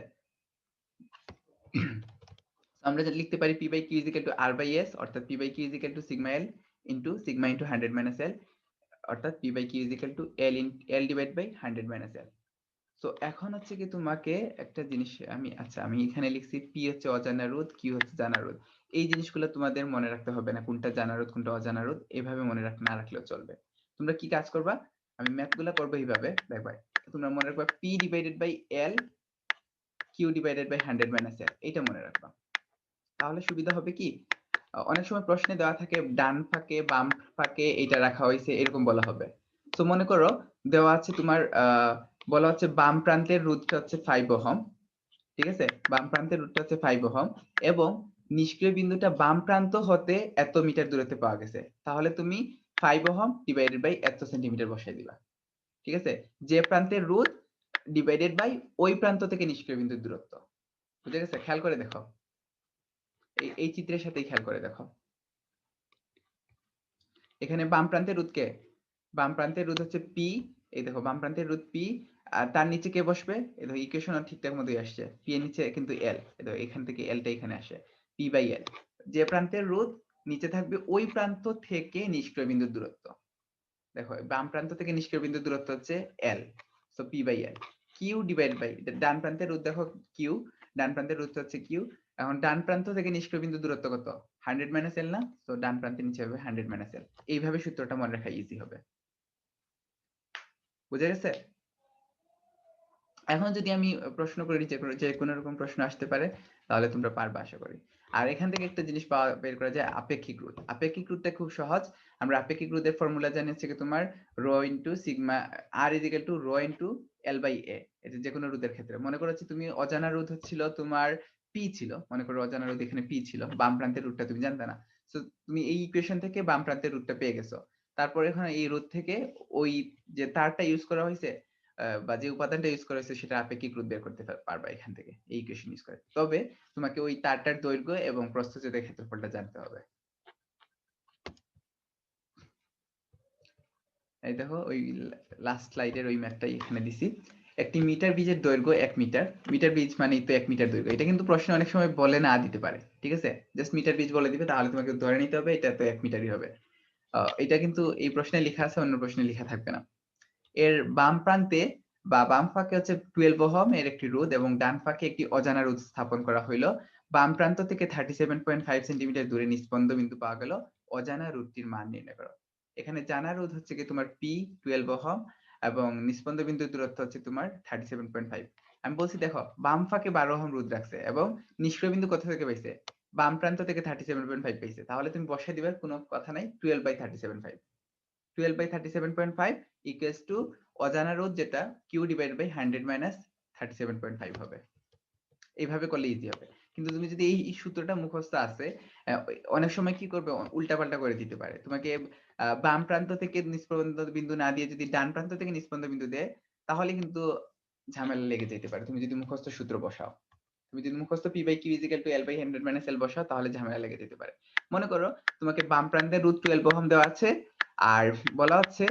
আমরা যা লিখতে পারি P by Q is equal to R by S অর্থাৎ P by Q is equal to sigma L into sigma into 100 minus L অর্থাৎ P by Q is equal to L divided by 100 minus L। So এখন হচ্ছে কি তোমাকে একটা জিনিস আমি এখানে লিখছি P হচ্ছে অজানা রোধ, Q হচ্ছে জানা রোধ। এই জিনিসগুলো তোমাদের মনে রাখতে হবে না কোনটা জানা রোধ কোনটা অজানা রোধ, এভাবে মনে না রাখলেও চলবে। তোমরা কি কাজ করবা? আমি ম্যাথগুলো করবো এইভাবে দেখবা। তোমরা মনে রাখবা P divided by L Q divided by 100 minus L এইটা মনে রাখবা। তাহলে সুবিধা হবে কি অনেক সময় প্রশ্নে দেওয়া থাকে ডান ফাঁকে বাম ফাঁকে এটা রাখা হয়েছে এরকম বলা হবে। তো মনে করো দেওয়া আছে তোমার বলা হচ্ছে বাম প্রান্তের রোধটা হচ্ছে 5 ওহম। ঠিক আছে, বাম প্রান্তের রোধটা হচ্ছে 5 ওহম এবং নিষ্ক্রিয় বিন্দুটা বাম প্রান্ত হতে এত মিটার দূরত্বে পাওয়া গেছে। তাহলে তুমি 5 ওহম ডিভাইডেড বাই এত সেন্টিমিটার বসাই দিবা। ঠিক আছে, যে প্রান্তের রোধ ডিভাইডেড বাই ওই প্রান্ত থেকে নিষ্ক্রিয় বিন্দুর দূরত্ব। বুঝে গেছে? খেয়াল করে দেখো এই চিত্রের সাথেই খেয়াল করে দেখো। এখানে বাম প্রান্তের রোধ কে? বাম প্রান্তের রোধ হচ্ছে P। এই দেখো বাম প্রান্তের রোধ P আর তার নিচে কে বসবে? এই দেখো ইকুয়েশন ঠিকঠাক মতোই আসছে। P এর নিচে কিন্তু L। এই দেখো এখান থেকে L টা এখানে আসে। P by L। যে প্রান্তের রোধ নিচে থাকবে ওই প্রান্ত থেকে নিষ্ক্রিয় বিন্দুর দূরত্ব। দেখো বাম প্রান্ত থেকে নিষ্ক্রিয় বিন্দুর দূরত্ব হচ্ছে L। So P by L। Q divide by ডান প্রান্তের রোধ দেখো Q, ডান প্রান্তের রোধ হচ্ছে Q। এখন ডান প্রান্ত থেকে নিষ্ক্রিয় বিন্দুর দূরত্ব কত? 100 মাইনাস L না? তো ডান প্রান্তের নিচে হবে 100 মাইনাস L। এইভাবে সূত্রটা মনে রাখা ইজি হবে। বুঝা গেছে? এখন যদি আমি প্রশ্ন করি যে কোনো রকম প্রশ্ন আসতে পারে তাহলে তোমরা পারবে আশা করি। আর এখান থেকে একটা জিনিস বের করা যায় আপেক্ষিক রোধ। আপেক্ষিক রোধটা খুব সহজ। আমরা আপেক্ষিক রোধের ফর্মুলা জানি হচ্ছে কি তোমার rho into sigma R is equal to rho into L by A. এটা যে কোনো রোধের ক্ষেত্রে মনে করো তুমি অজানা রোধ হচ্ছিল তোমার পি ছিল, মনে করো অজানা রোধ এখানে পি ছিল, বাম প্রান্তের রোধটা তুমি জানতে না। সো তুমি এই ইকুয়েশন থেকে বাম প্রান্তের রোধটা পেয়ে গেছো। তারপরে এখন এই রোধ থেকে ওই যে তারটা ইউজ করা হয়েছে বা যে উপাদানটা ইউজ করা হয়েছে সেটা আপেক্ষিক রোধ বের করতে পারবা এখান থেকে এই ইকুয়েশন ইউজ করে। তবে তোমাকে ওই তারটার দৈর্ঘ্য এবং প্রস্থচ্ছেদের ক্ষেত্রফলটা জানতে হবে। এই দেখো ওই লাস্ট স্লাইডের ওই ম্যাথটাই এখানে দিছি। একটি মিটার বীজের দৈর্ঘ্য 1 মিটার। মিটার বীজ মানেই তো 1 মিটার দৈর্ঘ্য। এটা কিন্তু প্রশ্ন অনেক সময় বলে না দিতে পারে। ঠিক আছে? জাস্ট মিটার বীজ বলে দিবে তাহলে তোমাকে ধরে নিতে হবে এটা তো 1 মিটারই হবে। এটা কিন্তু এই প্রশ্নে লেখা আছে, অন্য প্রশ্নে লেখা থাকবে না। এর বাম প্রান্তে বা বাম ফাঁকে হচ্ছে 12 ওহম এর একটি রোধ এবং ডান ফাঁকে একটি অজানা রোধ স্থাপন করা হইলো। বাম প্রান্ত থেকে 37.5 সেন্টিমিটার দূরে নিস্পন্দ বিন্দু পাওয়া গেল। অজানা রোধটির মান নির্ণয় করো। এখানে জানা রোধ হচ্ছে কি তোমার P 12 ওহম এবং নিস্পন্দ বিন্দুর দূরত্ব হচ্ছে তোমার 37.5। আমি বলছি দেখো বাম ফাঁকে 12 ওহম রোধ রাখছে এবং নিষ্ক্রিয় বিন্দু কোথা থেকে পাইছে? বাম প্রান্ত থেকে 37.5 পাইছে। তাহলে তুমি বসাই দিবে, কোনো কথা নাই, 12 বাই 37.5। 12 বাই 37.5 ইকুয়ালস টু অজানা রোধ যেটা Q ডিভাইড বাই 100 মাইনাস 37.5 হবে। এইভাবে করলে ইজি হবে। কিন্তু তুমি যদি এই সূত্রটা মুখস্থ আছে অনেক সময় কি করবে উল্টাপাল্টা করে দিতে পারে। তোমাকে বাম প্রান্ত থেকে নিষ্পন্দ বিন্দু না দিয়ে যদি ডান প্রান্ত থেকে নিষ্পন্দ বিন্দু দেয় তাহলে কিন্তু ঝামেলা লেগে যেতে পারে। তুমি যদি মুখস্থ সূত্র বসাও, তুমি যদি মুখস্থ P by Q is equal to L by 100 minus L বসাও তাহলে ঝামেলা লেগে যেতে পারে। মনে করো তোমাকে বাম প্রান্তের রুট 12 ওহম দেওয়া আছে আর বলা হচ্ছে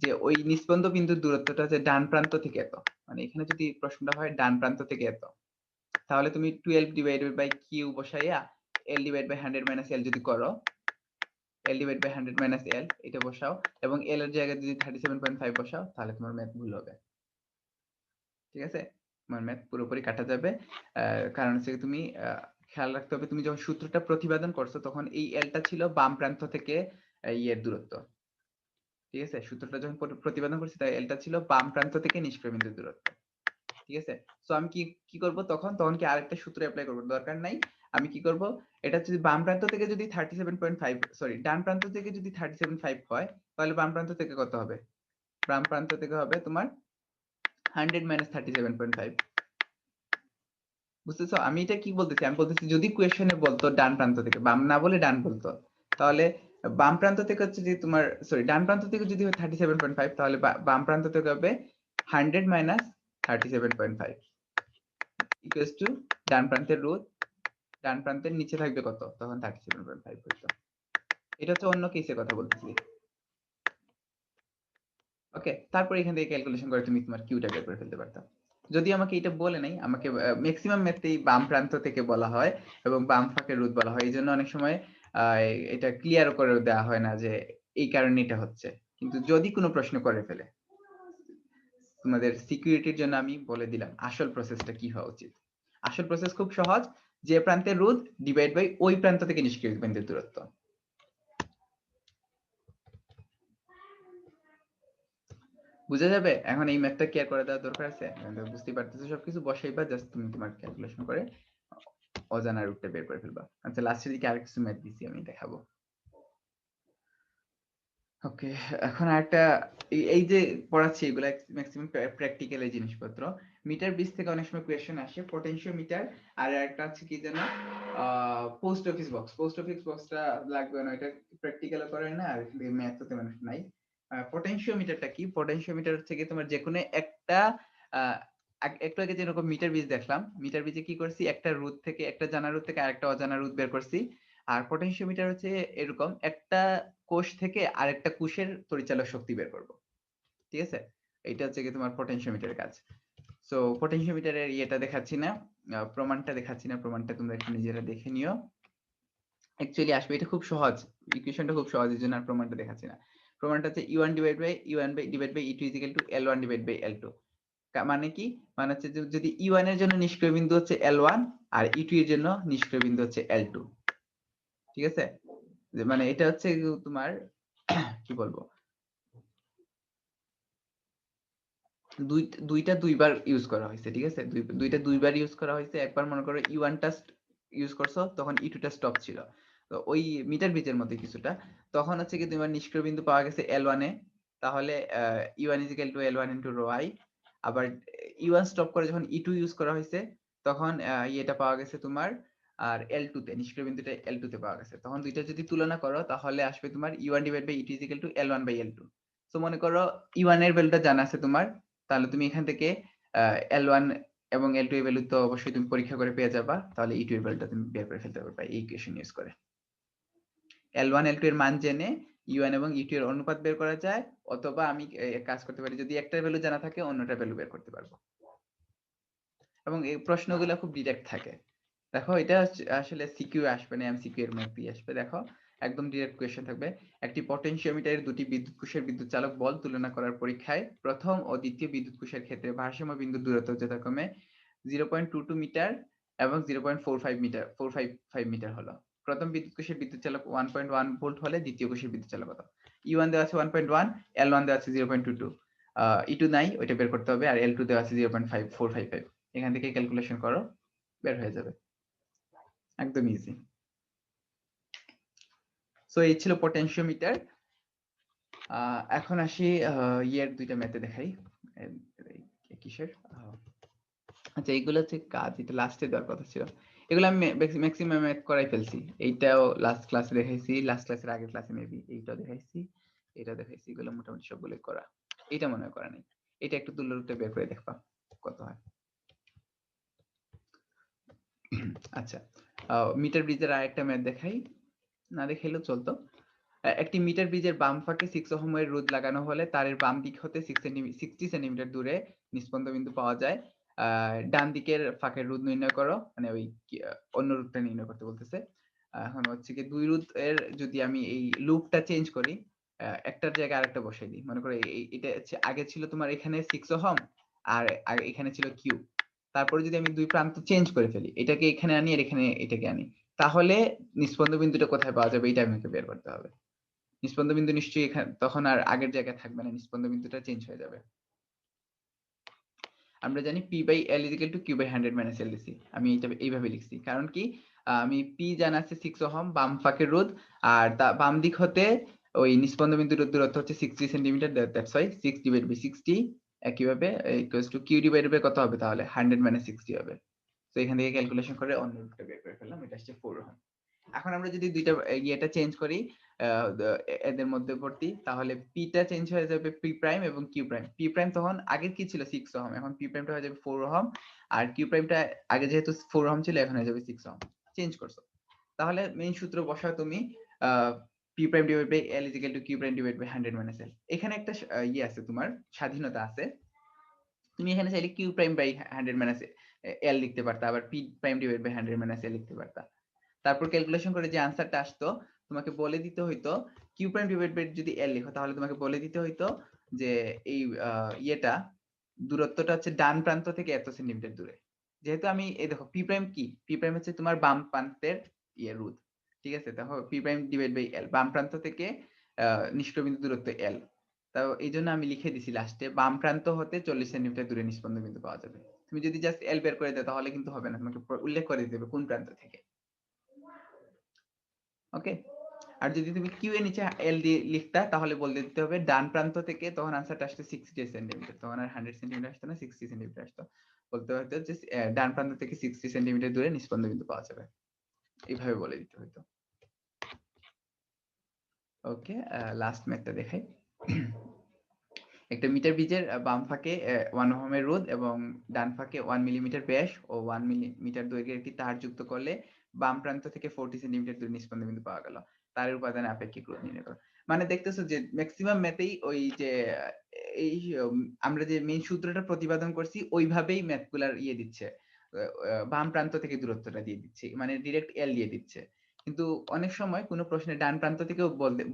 যে ওই নিস্পন্দ বিন্দুর দূরত্বটা হচ্ছে ডান প্রান্ত থেকে এত, মানে এখানে যদি প্রশ্নটা হয় ডান প্রান্ত থেকে এত, তাহলে তুমি 12 ডিভাইডেড বাই কিউ বসাইয়া l divide by 100 minus l যদি করো, l divide by 100 minus l এটা বসাও এবং l এর জায়গায় যদি 37.5 বসাও, তাহলে তোমার ম্যাথ ভুল হবে। ঠিক আছে, তোমার ম্যাথ পুরোপুরি কাটা যাবে। কারণ হচ্ছে তুমি খেয়াল রাখতে হবে, তুমি যখন সূত্রটা প্রতিপাদন করছো তখন এই এলটা ছিল বাম প্রান্ত থেকে ইয়ের দূরত্ব। ঠিক আছে, সূত্রটা যখন প্রতিপাদন করছি তাই এলটা ছিল বাম প্রান্ত থেকে নিষ্ক্রিয় বিন্দুর দূরত্ব। ঠিক আছে, সো আমি কি করব তখন কি আরেকটা সূত্র অ্যাপ্লাই করব, দরকার নাই। আমি কি করব, এটা যদি বাম প্রান্ত থেকে যদি 37.5 সরি ডান প্রান্ত থেকে যদি 37.5 হয়, তাহলে বাম প্রান্ত থেকে কত হবে? বাম প্রান্ত থেকে হবে তোমার 100 মাইনাস 37.5। বুঝতেছো আমি এটা কি বলতেছি? আমি বলতেছি যদি কোয়েশ্চেনে বলতো ডান প্রান্ত থেকে, বাম না বলে ডান বলতো, তাহলে বাম প্রান্ত থেকে হচ্ছে যে তোমার সরি ডান প্রান্ত থেকে যদি হয় 37.5, তাহলে বাম প্রান্ত থেকে হবে 100 মাইনাস 37.5 ইকুয়ালস টু ডান প্রান্তের রুট, ডান প্রান্তের নিচে থাকবে কত? তখন 37.5 হইতো। এটা হচ্ছে অন্য কেসে কথা বলতেছি। ওকে, তারপর এখান থেকে ক্যালকুলেশন করে তুমি তোমার কিউটা বের করে ফেলতে পারতা। যদি আমাকে এটা বলে নাই, আমাকে ম্যাক্সিমাম ম্যাথেই বাম প্রান্ত থেকে বলা হয় এবং বাম ফাঁকের রুট বলা হয়, এই জন্য অনেক সময় এটা ক্লিয়ার করে দেওয়া হয় না যে এই কারণে এটা হচ্ছে। কিন্তু যদি কোনো প্রশ্ন করে ফেলে, তোমাদের সিকিউরিটির জন্য আমি বলে দিলাম আসল প্রসেসটা কি হওয়া উচিত। আসল প্রসেস খুব সহজ, যে প্রান্তের রুট ডিভাইড বাই ওই প্রান্ত থেকে নিষ্ক্রিয় বিন্দুর দূরত্ব। বুঝা যাবে? এখন এই ম্যাথটা কেয়ার করে দেওয়ার দরকার আছে? বুঝতে পারতেছো সবকিছু, বসাইবা জাস্ট তুমি তোমার ক্যালকুলেশন করে অজানা রুটটা বের করে ফেলবা। আচ্ছা, লাস্টের দিকে আরেকটু ম্যাথ দিছি আমি দেখাবো। ওকে, এখন আরেকটা এই যে পড়াচ্ছি এগুলা ম্যাক্সিমাম প্র্যাকটিক্যাল এই জিনিসপত্র। মিটার ব্রিজ থেকে অনেক সময় কোয়েশ্চেন আসে, পটেনশিওমিটার আর একটা আছে কি যেন post office box. Post office বক্সটা লাগবে না, এটা প্র্যাকটিক্যাল করে না, আর ম্যাথ তো তেমন নাই। পটেনশিওমিটারটা কি? পটেনশিওমিটার হচ্ছে কি তোমার যেকোনো একটা একটু আগে যেরকম মিটার ব্রিজ দেখলাম, মিটার ব্রিজে কি করছি, একটা রুট থেকে একটা জানা রুট থেকে আরেকটা অজানা রুট বের করছি। আর পটেনশিওমিটার হচ্ছে এরকম একটা কোষ থেকে আরেকটা কোষের পরিচালক শক্তি বের করব। ঠিক আছে, এটা হচ্ছে কি তোমার পটেনশিওমিটারের কাজ। সো পটেনশিওমিটারের ইয়েটা দেখাচ্ছি না, প্রমাণটা দেখাচ্ছি না, প্রমাণটা তোমরা একটু নিজেরা দেখে নিও। অ্যাকচুয়ালি আসবে, এটা খুব সহজ, ইকুয়েশনটা খুব সহজ, এর জন্য আর প্রমাণটা দেখাচ্ছি না। প্রমাণটা হচ্ছে E1 divide by E2 equal to L1 divide by L2। মানে কি? মানে হচ্ছে যদি E1 এর জন্য নিষ্ক্রিয় বিন্দু হচ্ছে L1 আর E2 এর জন্য নিষ্ক্রিয় বিন্দু হচ্ছে L2। ঠিক আছে, মানে এটা হচ্ছে তোমার কি বলবো, দুইটা দুইবার ইউজ করা হয়েছে। ঠিক আছে, দুইটা দুইবার ইউজ করা হয়েছে। একবার মনে করো E1 টা ইউজ করছো, তখন E2 টা স্টপ ছিল, তো ওই মিটার ব্রিজের মধ্যে কিছুটা। তখন হচ্ছে কি তোমার নিষ্ক্রিয় বিন্দু পাওয়া গেছে L1 এ, তাহলে E1 = L1 * ρ I। আবার E1 স্টপ করে যখন E2 ইউজ করা হয়েছে, তখন এটা পাওয়া গেছে তোমার আর L2 তে, নিষ্ক্রিয় বিন্দুটা L2 তে পাওয়া গেছে। তখন দুইটা যদি তুলনা করো, তাহলে আসবে তোমার E1 / E2 = L1/L2। তো মনে করো E1 এর ভ্যালুটা জানা আছে তোমার, তাহলে তুমি এখান থেকে L1 এবং L2 এর ভ্যালু তো অবশ্যই তুমি পরীক্ষা করে পেয়ে যাবা, তাহলে E2 এর ভ্যালুটা তুমি বের করে ফেলতে পারবা এই ইকুয়েশন ইউজ করে। L1 L2 এর মান জেনে U1 এবং E2 এর অনুপাত বের করা যায়, অথবা আমি এক কাজ করতে পারি, যদি একটার ভ্যালু জানা থাকে অন্যটার ভ্যালু বের করতে পারবো। এবং এই প্রশ্নগুলো খুব ডিরেক্ট থাকে। দেখো এটা আসলে সিকিউ আসবে না, এমসিকিউ এর মধ্যেই আসবে। দেখো একদম ডিরেক্ট কোয়েশ্চেন থাকবে, একটি পটেনশিওমিটারের দুটি বিদ্যুৎ কোষের বিদ্যুৎ চালক বল তুলনা করার পরীক্ষায় প্রথম ও দ্বিতীয় বিদ্যুৎ কোষের ক্ষেত্রে ভারসাম্য বিন্দুর দূরত্ব যথাক্রমে 0.22 মিটার এবং 0.45 মিটার হলো। প্রথম বিদ্যুৎ কোষের বিদ্যুৎ চালক 1.1 ভোল্ট হলে দ্বিতীয় কোষের বিদ্যুৎ চালক কত? E1 দেওয়া আছে 1.1, L1 দেওয়া আছে 0.22, E2 নাই, ওইটা বের করতে হবে, আর L2 দেওয়া আছে 0.5455। এখান থেকে ক্যালকুলেশন করো, বের হয়ে যাবে, একদম ইজি। সো এই ছিল পটেনশিওমিটার। এখন আসি ইয়ের দুইটা ম্যাথে দেখাই। কিসের? আচ্ছা, এইগুলো হচ্ছে কাজ, এটা লাস্টে দেওয়ার কথা ছিল। এগুলো আমি ম্যাক্সিমাম ম্যাথ করাই ফেলছি। এইটাও লাস্ট ক্লাসে দেখাইছি, লাস্ট ক্লাসের আগের ক্লাসে মেবি এইটাও দেখাইছি, এটা দেখাইছি, এগুলো মোটামুটি সবগুলোই করা। এটা মনে হয় করা নেই, এটা একটু তুল্য রূপটা বের করে দেখবা কত হয়। আচ্ছা, মিটার ব্রিজের আরেকটা ম্যাথ দেখাই, না দেখাইলেও চলতো। একটি মিটার ব্রিজের বাম ফাঁকে 6 ওহম এর রোধ লাগানো হলে তারের বাম দিক হতে 60 সেন্টিমিটার দূরে নিস্পন্দ বিন্দু পাওয়া যায়। ডান দিকের ফাঁকের রোধ নির্ণয় করো, মানে ওই অন্য রোধটা নির্ণয় করতে বলতেছে। এখন হচ্ছে কি দুই রোধের যদি আমি এই লুপটা চেঞ্জ করি, একটার জায়গায় আরেকটা বসাই দিই। মনে করো এটা হচ্ছে আগে ছিল তোমার এখানে 6 ওহম আর এখানে ছিল কিউ। তারপরে যদি আমি দুই প্রান্ত চেঞ্জ করে ফেলি, এটাকে এখানে আনি আর এখানে এটাকে আনি, তাহলে নিস্পন্দ বিন্দুটা কোথায় পাওয়া যাবে এটা আমাকে বের করতে হবে। নিস্পন্দ বিন্দু নিশ্চয়ই এখানে তখন আর আগের জায়গায় থাকবে না, নিস্পন্দ বিন্দুটা চেঞ্জ হয়ে যাবে। আমরা জানি P by L equal to Q by 100 minus L লিখছি। আমি এটা এইভাবে লিখছি কারণ কি আমি P জানা আছে 6 ওহম বাম ফাঁকের রোধ, আর বাম দিক হতে ওই নিস্পন্দ বিন্দুর দূরত্ব হচ্ছে 60 centimetre, that's why 6 divide by 60 একইভাবে equals to Q divided by কত হবে তাহলে 100 মাইনাস 60 হবে। তো এখান থেকে ক্যালকুলেশন করে অন্য রূপটা বের করে ফেললাম, এটা আসছে 4 ওহম। এখন আমরা যদি দুইটা ইয়েটা চেঞ্জ করি এদের মধ্যবর্তী, তাহলে P টা চেঞ্জ হয়ে যাবে P প্রাইম এবং Q প্রাইম। P প্রাইম তখন আগে কি ছিল 6 ওহম, এখন P প্রাইমটা হয়ে যাবে 4 ওহম, আর Q প্রাইমটা আগে যেহেতু 4 ওহম ছিল এখন হয়ে যাবে 6 ওহম। চেঞ্জ করছো, তাহলে মেইন সূত্র বসাও তুমি P prime divide by L equal to Q prime divide by 100 minus L। এখানে একটা ইয়ে আছে, তোমার স্বাধীনতা আছে, তুমি এখানে চাইলে Q prime by 100 minus L লিখতে পারতা, আবার P prime divide by 100 minus L লিখতে পারতা। তারপর ক্যালকুলেশন করে যে আনসারটা আসতো তোমাকে বলে দিতে হইতো Q প্রাইম ডিভাইড বাই যদি L লিখো তাহলে তোমাকে বলে দিতে হইতো যে এই ইয়েটা দূরত্বটা হচ্ছে ডান প্রান্ত থেকে এত সেন্টিমিটার দূরে। যেহেতু আমি এই দেখো P প্রাইম কি, P প্রাইম হচ্ছে তোমার বাম প্রান্তের রোধ, ঠিক আছে? দেখো P prime divide by L, বাম প্রান্ত থেকে নিষ্ক্রিয় বিন্দু দূরত্ব L। তাও এই জন্য আমি লিখে দিছি লাস্টে বাম প্রান্ত হতে 40 সেন্টিমিটার দূরে নিষ্পন্দ বিন্দু পাওয়া যাবে। তুমি যদি জাস্ট L বের করে দাও তাহলে কিন্তু হবে না, তোমাকে উল্লেখ করে দিতে হবে কোন প্রান্ত থেকে। ওকে, আর যদি তুমি কিউ এর নিচে এল দিয়ে লিখতা তাহলে বলে দিতে হবে ডান প্রান্ত থেকে, তখন আনসারটা আসতো 60 সেন্টিমিটার, তখন আর 100 সেন্টিমিটার আসতো না, 60 সেন্টিমিটার আসতো। বলতে হতো যে ডান প্রান্ত থেকে 60 সেন্টিমিটার দূরে নিষ্পন্দ বিন্দু পাওয়া যাবে, এইভাবে বলে দিতে হতো। ওকে, লাস্ট ম্যাথটা দেখাই। একটা মিটার ব্রিজের বাম ফাঁকে 1 ওহমের রোধ এবং ডান ফাঁকে 1 মিলিমিটার ব্যাস ও 1 মিলিমিটার দৈর্ঘ্যের একটি তার যুক্ত করলে বাম প্রান্ত থেকে 40 সেন্টিমিটার দূরে নিষ্পন্দ বিন্দু পাওয়া গেল। তারের উপাদানে আপেক্ষিক রোধ নির্ণয় করো। মানে দেখতেছো যে ম্যাক্সিমাম ম্যাথেই ওই যে এই আমরা যে মেইন সূত্রটা প্রতিপাদন করছি ওইভাবেই ম্যাথগুলার ইয়ে দিচ্ছে, বাম প্রান্ত থেকে দূরত্বটা দিয়ে দিচ্ছে, মানে ডিরেক্ট এল দিয়ে দিচ্ছে। কিন্তু অনেক সময় কোনো প্রশ্নে ডান প্রান্ত থেকেও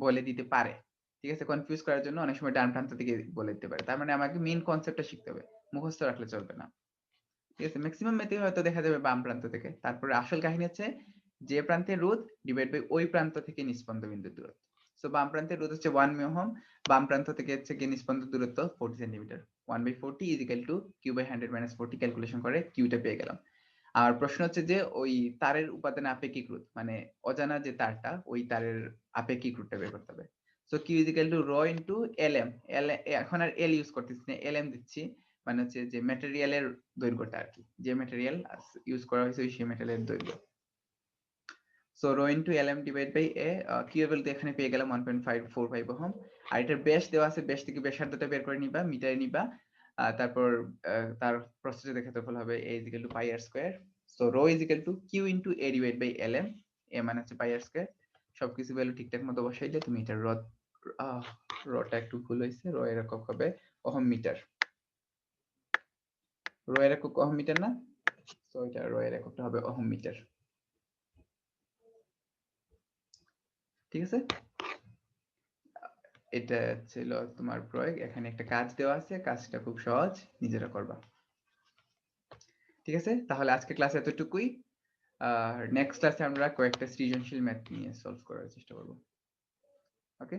বলে দিতে পারে, ঠিক আছে? কনফিউজ করার জন্য অনেক সময় ডান প্রান্ত থেকে বলে দিতে পারে, তার মানে আমাকে মেইন কনসেপ্টটা শিখতে হবে, মুখস্থ রাখলে চলবে না, ঠিক আছে? ম্যাক্সিমাম ম্যাথে হয়তো দেখা যাবে বাম প্রান্ত থেকে, তারপরে আসল কাহিনী হচ্ছে যে প্রান্তের রোধ ডিভাইড বাই ওই প্রান্ত থেকে নিষ্পন্দ বিন্দুর দূরত্ব। সো বাম প্রান্তের রোধ হচ্ছে 1 ওহম, বাম প্রান্ত থেকে হচ্ছে কি নিষ্পন্দ দূরত্ব 40 সেন্টিমিটার। 1/40 is equal to Q by 100 minus 40, calculation করে কিউটা পেয়ে গেলাম। আর প্রশ্ন হচ্ছে যে ওই তারের উপাদানে আপেক্ষিক রোধ, মানে অজানা যে তারটা ওই তারের আপেক্ষিক রোধটা বের করতে হবে। So Q is equal to rho into LM। এখন আর L ইউজ করতেছি না, LM দিচ্ছি, মানে হচ্ছে যে ম্যাটেরিয়ালের দৈর্ঘ্যটা আর কি, যে ম্যাটেরিয়াল ইউজ করা হয়েছে ওই সেই ম্যাটেরিয়ালের দৈর্ঘ্য। So rho into LM divide by A, Q বলতে এখানে পেয়ে গেলাম 1.545 ওহম। আর এটার ব্যাস দেওয়া আছে, ব্যাস থেকে ব্যাসার্ধটা বের করে নিবা, মিটারে নিবা, তারপর তার প্রসেসে দেখাতে হবে A is equal to pi r square. So rho is equal to Q into A divided by LM, A মানে হচ্ছে pi r square। সবকিছু ভ্যালু ঠিকঠাক মতো বসাইলে তুমি এটা রটা একটু ভুল হয়েছে, রো এর একক হবে ওহম মিটার, রো এর একক ওহম মিটার না, তো এটা রো এর এককটা হবে ওহম মিটার, ঠিক আছে? এটা ছিল তোমার প্রয়োগ। এখানে একটা কাজ দেওয়া আছে, কাজটা খুব সহজ, নিজেরা করবা, ঠিক আছে? তাহলে আজকে ক্লাস এতটুকুই। নেক্সট ক্লাসে আমরা কয়েকটা সৃজনশীল ম্যাথ নিয়ে সলভ করার চেষ্টা করব। ওকে।